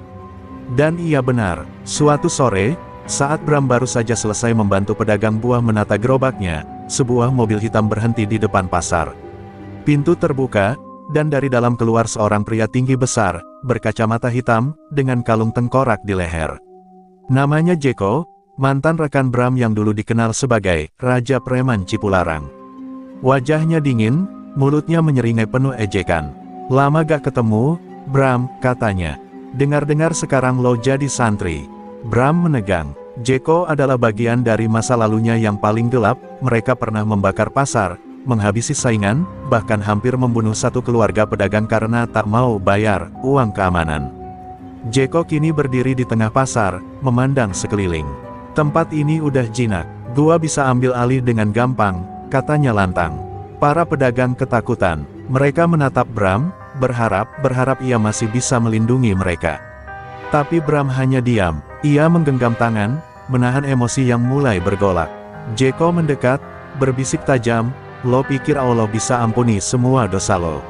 Dan ia benar, suatu sore, saat Bram baru saja selesai membantu pedagang buah menata gerobaknya, sebuah mobil hitam berhenti di depan pasar. Pintu terbuka, dan dari dalam keluar seorang pria tinggi besar, berkacamata hitam, dengan kalung tengkorak di leher. Namanya Jeko, mantan rekan Bram yang dulu dikenal sebagai Raja Preman Cipularang. Wajahnya dingin, mulutnya menyeringai penuh ejekan. "Lama gak ketemu, Bram," katanya. "Dengar-dengar sekarang lo jadi santri." Bram menegang. Jeko adalah bagian dari masa lalunya yang paling gelap. Mereka pernah membakar pasar, menghabisi saingan, bahkan hampir membunuh satu keluarga pedagang karena tak mau bayar uang keamanan. Jeko kini berdiri di tengah pasar, memandang sekeliling. "Tempat ini udah jinak, gua bisa ambil alih dengan gampang," katanya lantang. Para pedagang ketakutan. Mereka menatap Bram, berharap ia masih bisa melindungi mereka. Tapi Bram hanya diam. Ia menggenggam tangan, menahan emosi yang mulai bergolak. Jeko mendekat, berbisik tajam, "Lo pikir Allah bisa ampuni semua dosa lo?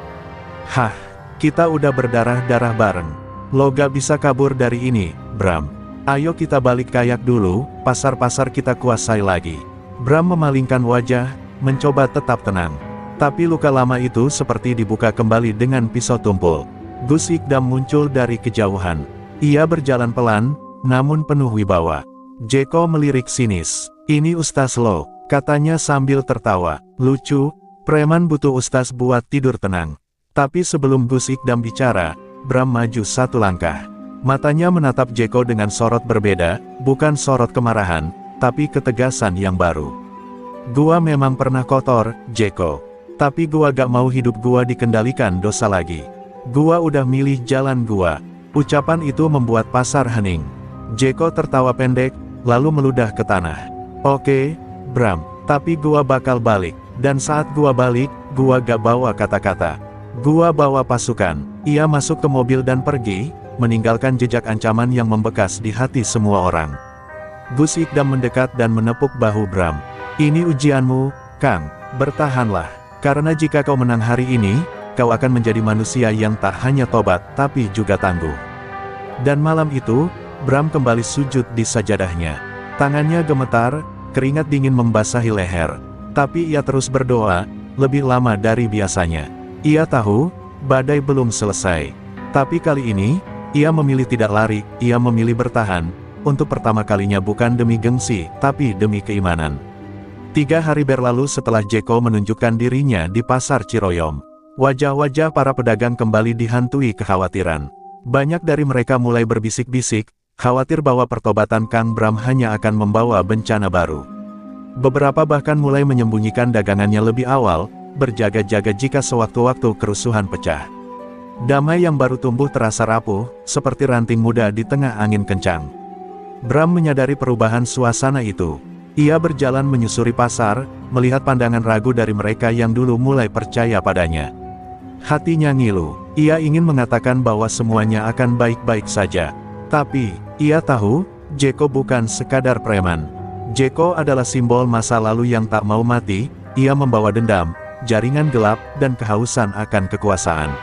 Hah, kita udah berdarah-darah bareng. Lo gak bisa kabur dari ini, Bram." Ayo kita balik kayak dulu, pasar-pasar kita kuasai lagi. Bram memalingkan wajah, mencoba tetap tenang. Tapi luka lama itu seperti dibuka kembali dengan pisau tumpul. Gus Ikdam muncul dari kejauhan. Ia berjalan pelan, namun penuh wibawa. Jeko melirik sinis. Ini Ustaz Lo, katanya sambil tertawa. Lucu, preman butuh Ustaz buat tidur tenang. Tapi sebelum Gus Ikdam bicara, Bram maju satu langkah. Matanya menatap Jeko dengan sorot berbeda, bukan sorot kemarahan, tapi ketegasan yang baru. Gua memang pernah kotor, Jeko. Tapi gua gak mau hidup gua dikendalikan dosa lagi. Gua udah milih jalan gua. Ucapan itu membuat pasar hening. Jeko tertawa pendek, lalu meludah ke tanah. Oke, Bram, tapi gua bakal balik. Dan saat gua balik, gua gak bawa kata-kata. Gua bawa pasukan. Ia masuk ke mobil dan pergi, meninggalkan jejak ancaman yang membekas di hati semua orang. Gus Ikdam mendekat dan menepuk bahu Bram. Ini ujianmu, Kang. Bertahanlah. Karena jika kau menang hari ini, kau akan menjadi manusia yang tak hanya tobat, tapi juga tangguh. Dan malam itu, Bram kembali sujud di sajadahnya. Tangannya gemetar, keringat dingin membasahi leher. Tapi ia terus berdoa, lebih lama dari biasanya. Ia tahu, badai belum selesai. Tapi kali ini, ia memilih tidak lari, ia memilih bertahan, untuk pertama kalinya bukan demi gengsi, tapi demi keimanan. 3 hari berlalu setelah Jeko menunjukkan dirinya di pasar Ciroyom. Wajah-wajah para pedagang kembali dihantui kekhawatiran. Banyak dari mereka mulai berbisik-bisik, khawatir bahwa pertobatan Kang Bram hanya akan membawa bencana baru. Beberapa bahkan mulai menyembunyikan dagangannya lebih awal, berjaga-jaga jika sewaktu-waktu kerusuhan pecah. Damai yang baru tumbuh terasa rapuh, seperti ranting muda di tengah angin kencang. Bram menyadari perubahan suasana itu. Ia berjalan menyusuri pasar, melihat pandangan ragu dari mereka yang dulu mulai percaya padanya. Hatinya ngilu. Ia ingin mengatakan bahwa semuanya akan baik-baik saja. Tapi, ia tahu, Jeko bukan sekadar preman. Jeko adalah simbol masa lalu yang tak mau mati. Ia membawa dendam, jaringan gelap, dan kehausan akan kekuasaan.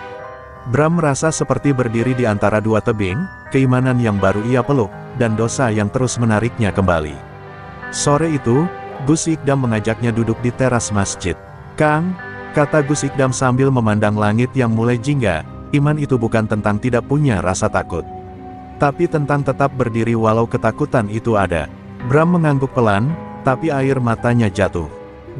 Bram merasa seperti berdiri di antara dua tebing, keimanan yang baru ia peluk, dan dosa yang terus menariknya kembali. Sore itu, Gus Ikdam mengajaknya duduk di teras masjid. Kang, kata Gus Ikdam sambil memandang langit yang mulai jingga, iman itu bukan tentang tidak punya rasa takut. Tapi tentang tetap berdiri walau ketakutan itu ada. Bram mengangguk pelan, tapi air matanya jatuh.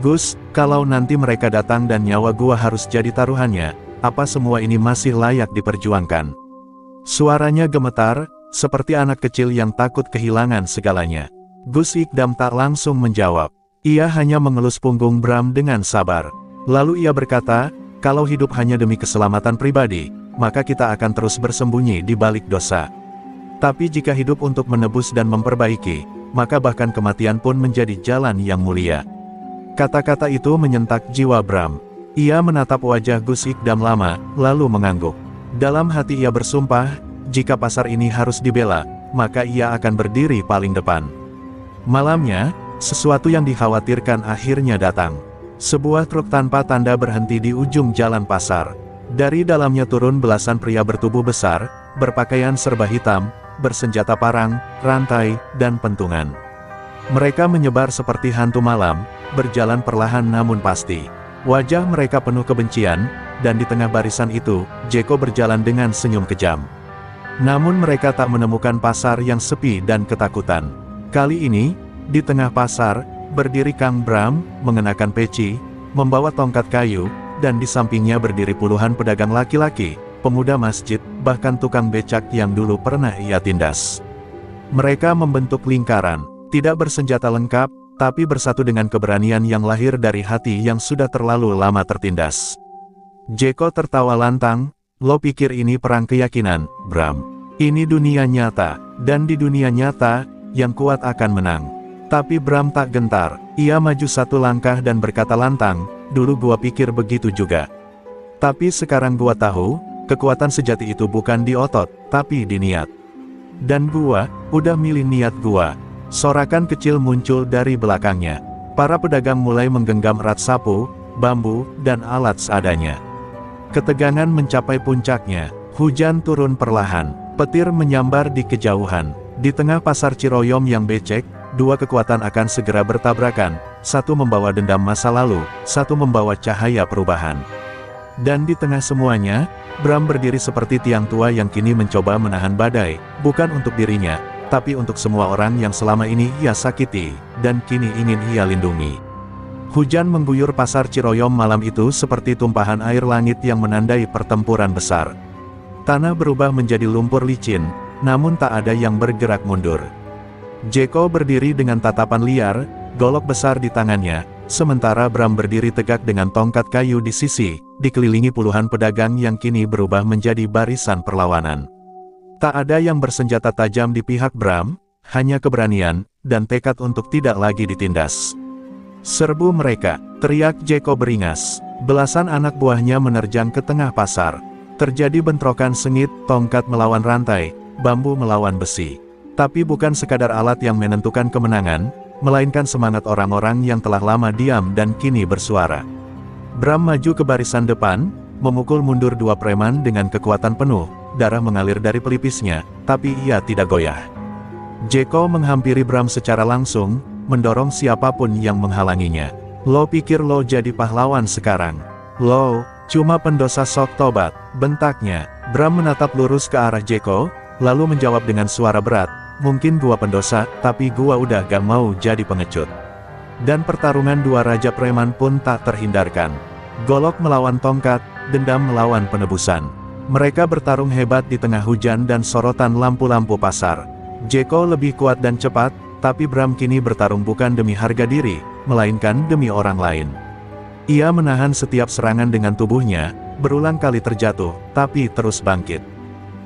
Gus, kalau nanti mereka datang dan nyawa gua harus jadi taruhannya, apa semua ini masih layak diperjuangkan? Suaranya gemetar, seperti anak kecil yang takut kehilangan segalanya. Gus Ikdam tak langsung menjawab. Ia hanya mengelus punggung Bram dengan sabar. Lalu ia berkata, kalau hidup hanya demi keselamatan pribadi, maka kita akan terus bersembunyi di balik dosa. Tapi jika hidup untuk menebus dan memperbaiki, maka bahkan kematian pun menjadi jalan yang mulia. Kata-kata itu menyentak jiwa Bram. Ia menatap wajah Gus Ikdam lama, lalu mengangguk. Dalam hati ia bersumpah, jika pasar ini harus dibela, maka ia akan berdiri paling depan. Malamnya, sesuatu yang dikhawatirkan akhirnya datang. Sebuah truk tanpa tanda berhenti di ujung jalan pasar. Dari dalamnya turun belasan pria bertubuh besar, berpakaian serba hitam, bersenjata parang, rantai, dan pentungan. Mereka menyebar seperti hantu malam, berjalan perlahan namun pasti. Wajah mereka penuh kebencian, dan di tengah barisan itu, Jeko berjalan dengan senyum kejam. Namun mereka tak menemukan pasar yang sepi dan ketakutan. Kali ini, di tengah pasar, berdiri Kang Bram, mengenakan peci, membawa tongkat kayu, dan di sampingnya berdiri puluhan pedagang laki-laki, pemuda masjid, bahkan tukang becak yang dulu pernah ia tindas. Mereka membentuk lingkaran, tidak bersenjata lengkap, tapi bersatu dengan keberanian yang lahir dari hati yang sudah terlalu lama tertindas. Jeko tertawa lantang, lo pikir ini perang keyakinan, Bram? Ini dunia nyata, dan di dunia nyata, yang kuat akan menang. Tapi Bram tak gentar, ia maju satu langkah dan berkata lantang, dulu gua pikir begitu juga. Tapi sekarang gua tahu, kekuatan sejati itu bukan di otot, tapi di niat. Dan gua, udah milih niat gua. Sorakan kecil muncul dari belakangnya. Para pedagang mulai menggenggam erat sapu, bambu, dan alat seadanya. Ketegangan mencapai puncaknya. Hujan turun perlahan. Petir menyambar di kejauhan. Di tengah pasar Ciroyom yang becek, dua kekuatan akan segera bertabrakan, satu membawa dendam masa lalu, satu membawa cahaya perubahan. Dan di tengah semuanya, Bram berdiri seperti tiang tua yang kini mencoba menahan badai, bukan untuk dirinya, tapi untuk semua orang yang selama ini ia sakiti, dan kini ingin ia lindungi. Hujan mengguyur pasar Ciroyom malam itu seperti tumpahan air langit yang menandai pertempuran besar. Tanah berubah menjadi lumpur licin, namun tak ada yang bergerak mundur. Jeko berdiri dengan tatapan liar, golok besar di tangannya, sementara Bram berdiri tegak dengan tongkat kayu di sisi, dikelilingi puluhan pedagang yang kini berubah menjadi barisan perlawanan. Tak ada yang bersenjata tajam di pihak Bram, hanya keberanian, dan tekad untuk tidak lagi ditindas. "Serbu mereka!" teriak Jeko beringas. Belasan anak buahnya menerjang ke tengah pasar. Terjadi bentrokan sengit, tongkat melawan rantai, bambu melawan besi. Tapi bukan sekadar alat yang menentukan kemenangan, melainkan semangat orang-orang yang telah lama diam dan kini bersuara. Bram maju ke barisan depan, memukul mundur dua preman dengan kekuatan penuh, darah mengalir dari pelipisnya, tapi ia tidak goyah. Jeko menghampiri Bram secara langsung, mendorong siapapun yang menghalanginya. "Lo pikir lo jadi pahlawan sekarang? Lo cuma pendosa sok tobat," bentaknya. Bram menatap lurus ke arah Jeko, lalu menjawab dengan suara berat, "Mungkin gua pendosa, tapi gua udah gak mau jadi pengecut." Dan pertarungan dua raja preman pun tak terhindarkan. Golok melawan tongkat, dendam melawan penebusan. Mereka bertarung hebat di tengah hujan dan sorotan lampu-lampu pasar. Jeko lebih kuat dan cepat, tapi Bram kini bertarung bukan demi harga diri, melainkan demi orang lain. Ia menahan setiap serangan dengan tubuhnya, berulang kali terjatuh, tapi terus bangkit.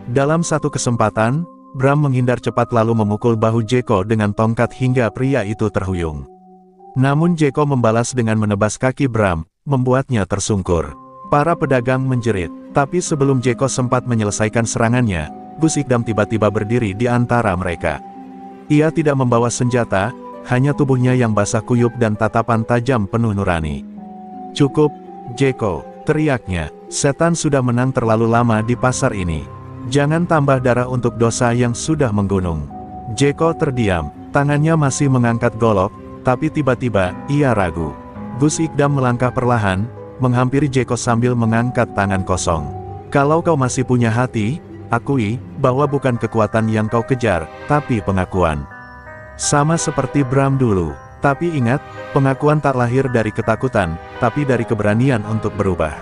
Dalam satu kesempatan, Bram menghindar cepat lalu memukul bahu Jeko dengan tongkat hingga pria itu terhuyung. Namun Jeko membalas dengan menebas kaki Bram, membuatnya tersungkur. Para pedagang menjerit, tapi sebelum Jeko sempat menyelesaikan serangannya, Gus Ikdam tiba-tiba berdiri di antara mereka. Ia tidak membawa senjata, hanya tubuhnya yang basah kuyup dan tatapan tajam penuh nurani. "Cukup, Jeko," teriaknya, "setan sudah menang terlalu lama di pasar ini. Jangan tambah darah untuk dosa yang sudah menggunung." Jeko terdiam, tangannya masih mengangkat golok, tapi tiba-tiba, ia ragu. Gus Ikdam melangkah perlahan, menghampiri Jeko sambil mengangkat tangan kosong. "Kalau kau masih punya hati, akui, bahwa bukan kekuatan yang kau kejar, tapi pengakuan. Sama seperti Bram dulu. Tapi ingat, pengakuan tak lahir dari ketakutan, tapi dari keberanian untuk berubah."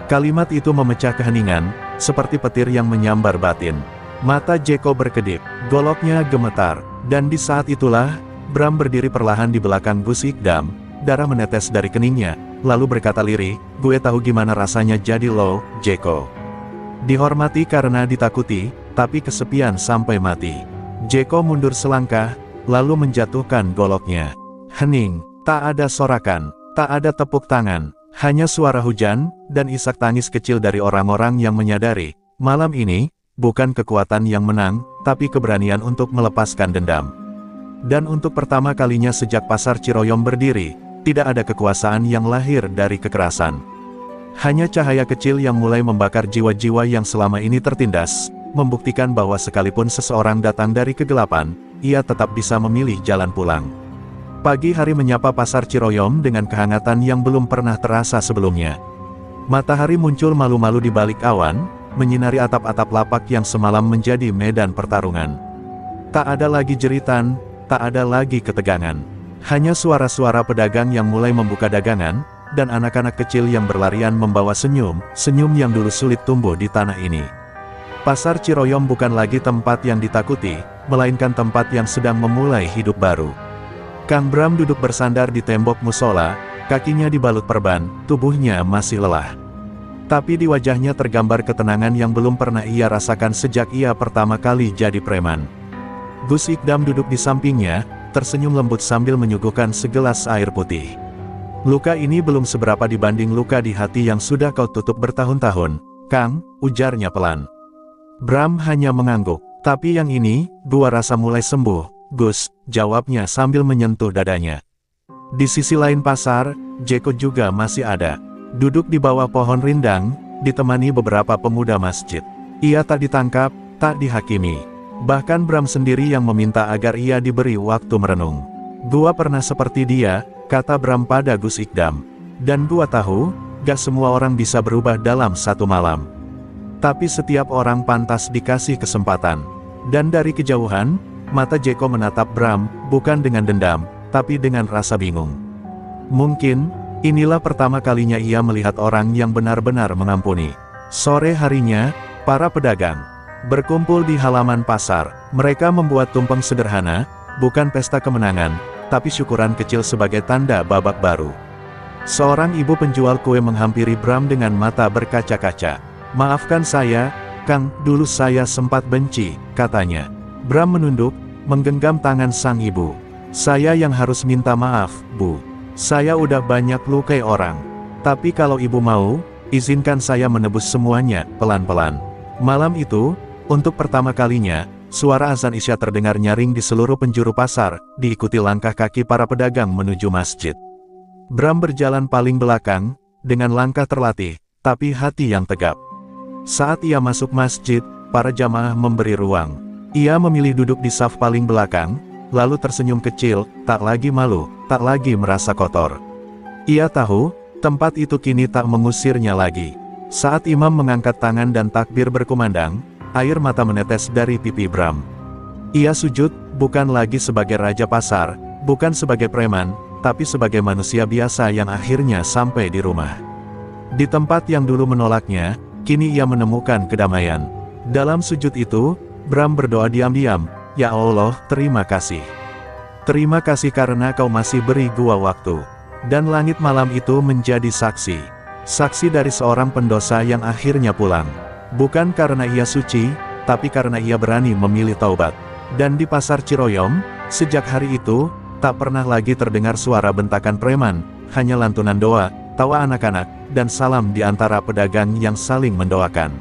Kalimat itu memecah keheningan, seperti petir yang menyambar batin. Mata Jeko berkedip, goloknya gemetar, dan di saat itulah, Bram berdiri perlahan di belakang Gus Ikdam, darah menetes dari keningnya, lalu berkata lirih, "Gue tahu gimana rasanya jadi lo, Jeko. Dihormati karena ditakuti, tapi kesepian sampai mati." Jeko mundur selangkah, lalu menjatuhkan goloknya. Hening, tak ada sorakan, tak ada tepuk tangan, hanya suara hujan, dan isak tangis kecil dari orang-orang yang menyadari, malam ini, bukan kekuatan yang menang, tapi keberanian untuk melepaskan dendam. Dan untuk pertama kalinya sejak pasar Ciroyom berdiri, tidak ada kekuasaan yang lahir dari kekerasan. Hanya cahaya kecil yang mulai membakar jiwa-jiwa yang selama ini tertindas, membuktikan bahwa sekalipun seseorang datang dari kegelapan, ia tetap bisa memilih jalan pulang. Pagi hari menyapa pasar Ciroyom dengan kehangatan yang belum pernah terasa sebelumnya. Matahari muncul malu-malu di balik awan, menyinari atap-atap lapak yang semalam menjadi medan pertarungan. Tak ada lagi jeritan, tak ada lagi ketegangan. Hanya suara-suara pedagang yang mulai membuka dagangan, dan anak-anak kecil yang berlarian membawa senyum, senyum yang dulu sulit tumbuh di tanah ini. Pasar Ciroyom bukan lagi tempat yang ditakuti, melainkan tempat yang sedang memulai hidup baru. Kang Bram duduk bersandar di tembok musola, kakinya dibalut perban, tubuhnya masih lelah. Tapi di wajahnya tergambar ketenangan yang belum pernah ia rasakan sejak ia pertama kali jadi preman. Gus Ikdam duduk di sampingnya, tersenyum lembut sambil menyuguhkan segelas air putih. "Luka ini belum seberapa dibanding luka di hati yang sudah kau tutup bertahun-tahun, Kang," ujarnya pelan. Bram hanya mengangguk. "Tapi yang ini, gua rasa mulai sembuh, Gus," jawabnya sambil menyentuh dadanya. Di sisi lain pasar, Jeko juga masih ada. Duduk di bawah pohon rindang, ditemani beberapa pemuda masjid. Ia tak ditangkap, tak dihakimi. Bahkan Bram sendiri yang meminta agar ia diberi waktu merenung. "Gua pernah seperti dia," kata Bram pada Gus Ikdam. "Dan gua tahu, gak semua orang bisa berubah dalam satu malam. Tapi setiap orang pantas dikasih kesempatan." Dan dari kejauhan, mata Jeko menatap Bram, bukan dengan dendam, tapi dengan rasa bingung. Mungkin, inilah pertama kalinya ia melihat orang yang benar-benar mengampuni. Sore harinya, para pedagang berkumpul di halaman pasar. Mereka membuat tumpeng sederhana, bukan pesta kemenangan, tapi syukuran kecil sebagai tanda babak baru. Seorang ibu penjual kue menghampiri Bram dengan mata berkaca-kaca. "Maafkan saya, Kang, dulu saya sempat benci," katanya. Bram menunduk, menggenggam tangan sang ibu. "Saya yang harus minta maaf, Bu. Saya udah banyak lukai orang. Tapi kalau ibu mau, izinkan saya menebus semuanya, pelan-pelan." Malam itu, untuk pertama kalinya, suara azan Isya terdengar nyaring di seluruh penjuru pasar, diikuti langkah kaki para pedagang menuju masjid. Bram berjalan paling belakang, dengan langkah terlatih, tapi hati yang tegap. Saat ia masuk masjid, para jamaah memberi ruang. Ia memilih duduk di saf paling belakang, lalu tersenyum kecil, tak lagi malu, tak lagi merasa kotor. Ia tahu, tempat itu kini tak mengusirnya lagi. Saat imam mengangkat tangan dan takbir berkumandang, air mata menetes dari pipi Bram. Ia sujud, bukan lagi sebagai raja pasar, bukan sebagai preman, tapi sebagai manusia biasa yang akhirnya sampai di rumah. Di tempat yang dulu menolaknya, kini ia menemukan kedamaian. Dalam sujud itu, Bram berdoa diam-diam, "Ya Allah, terima kasih. Terima kasih karena kau masih beri gua waktu." Dan langit malam itu menjadi saksi. Saksi dari seorang pendosa yang akhirnya pulang. Bukan karena ia suci, tapi karena ia berani memilih taubat. Dan di pasar Ciroyom, sejak hari itu, tak pernah lagi terdengar suara bentakan preman, hanya lantunan doa, tawa anak-anak, dan salam di antara pedagang yang saling mendoakan.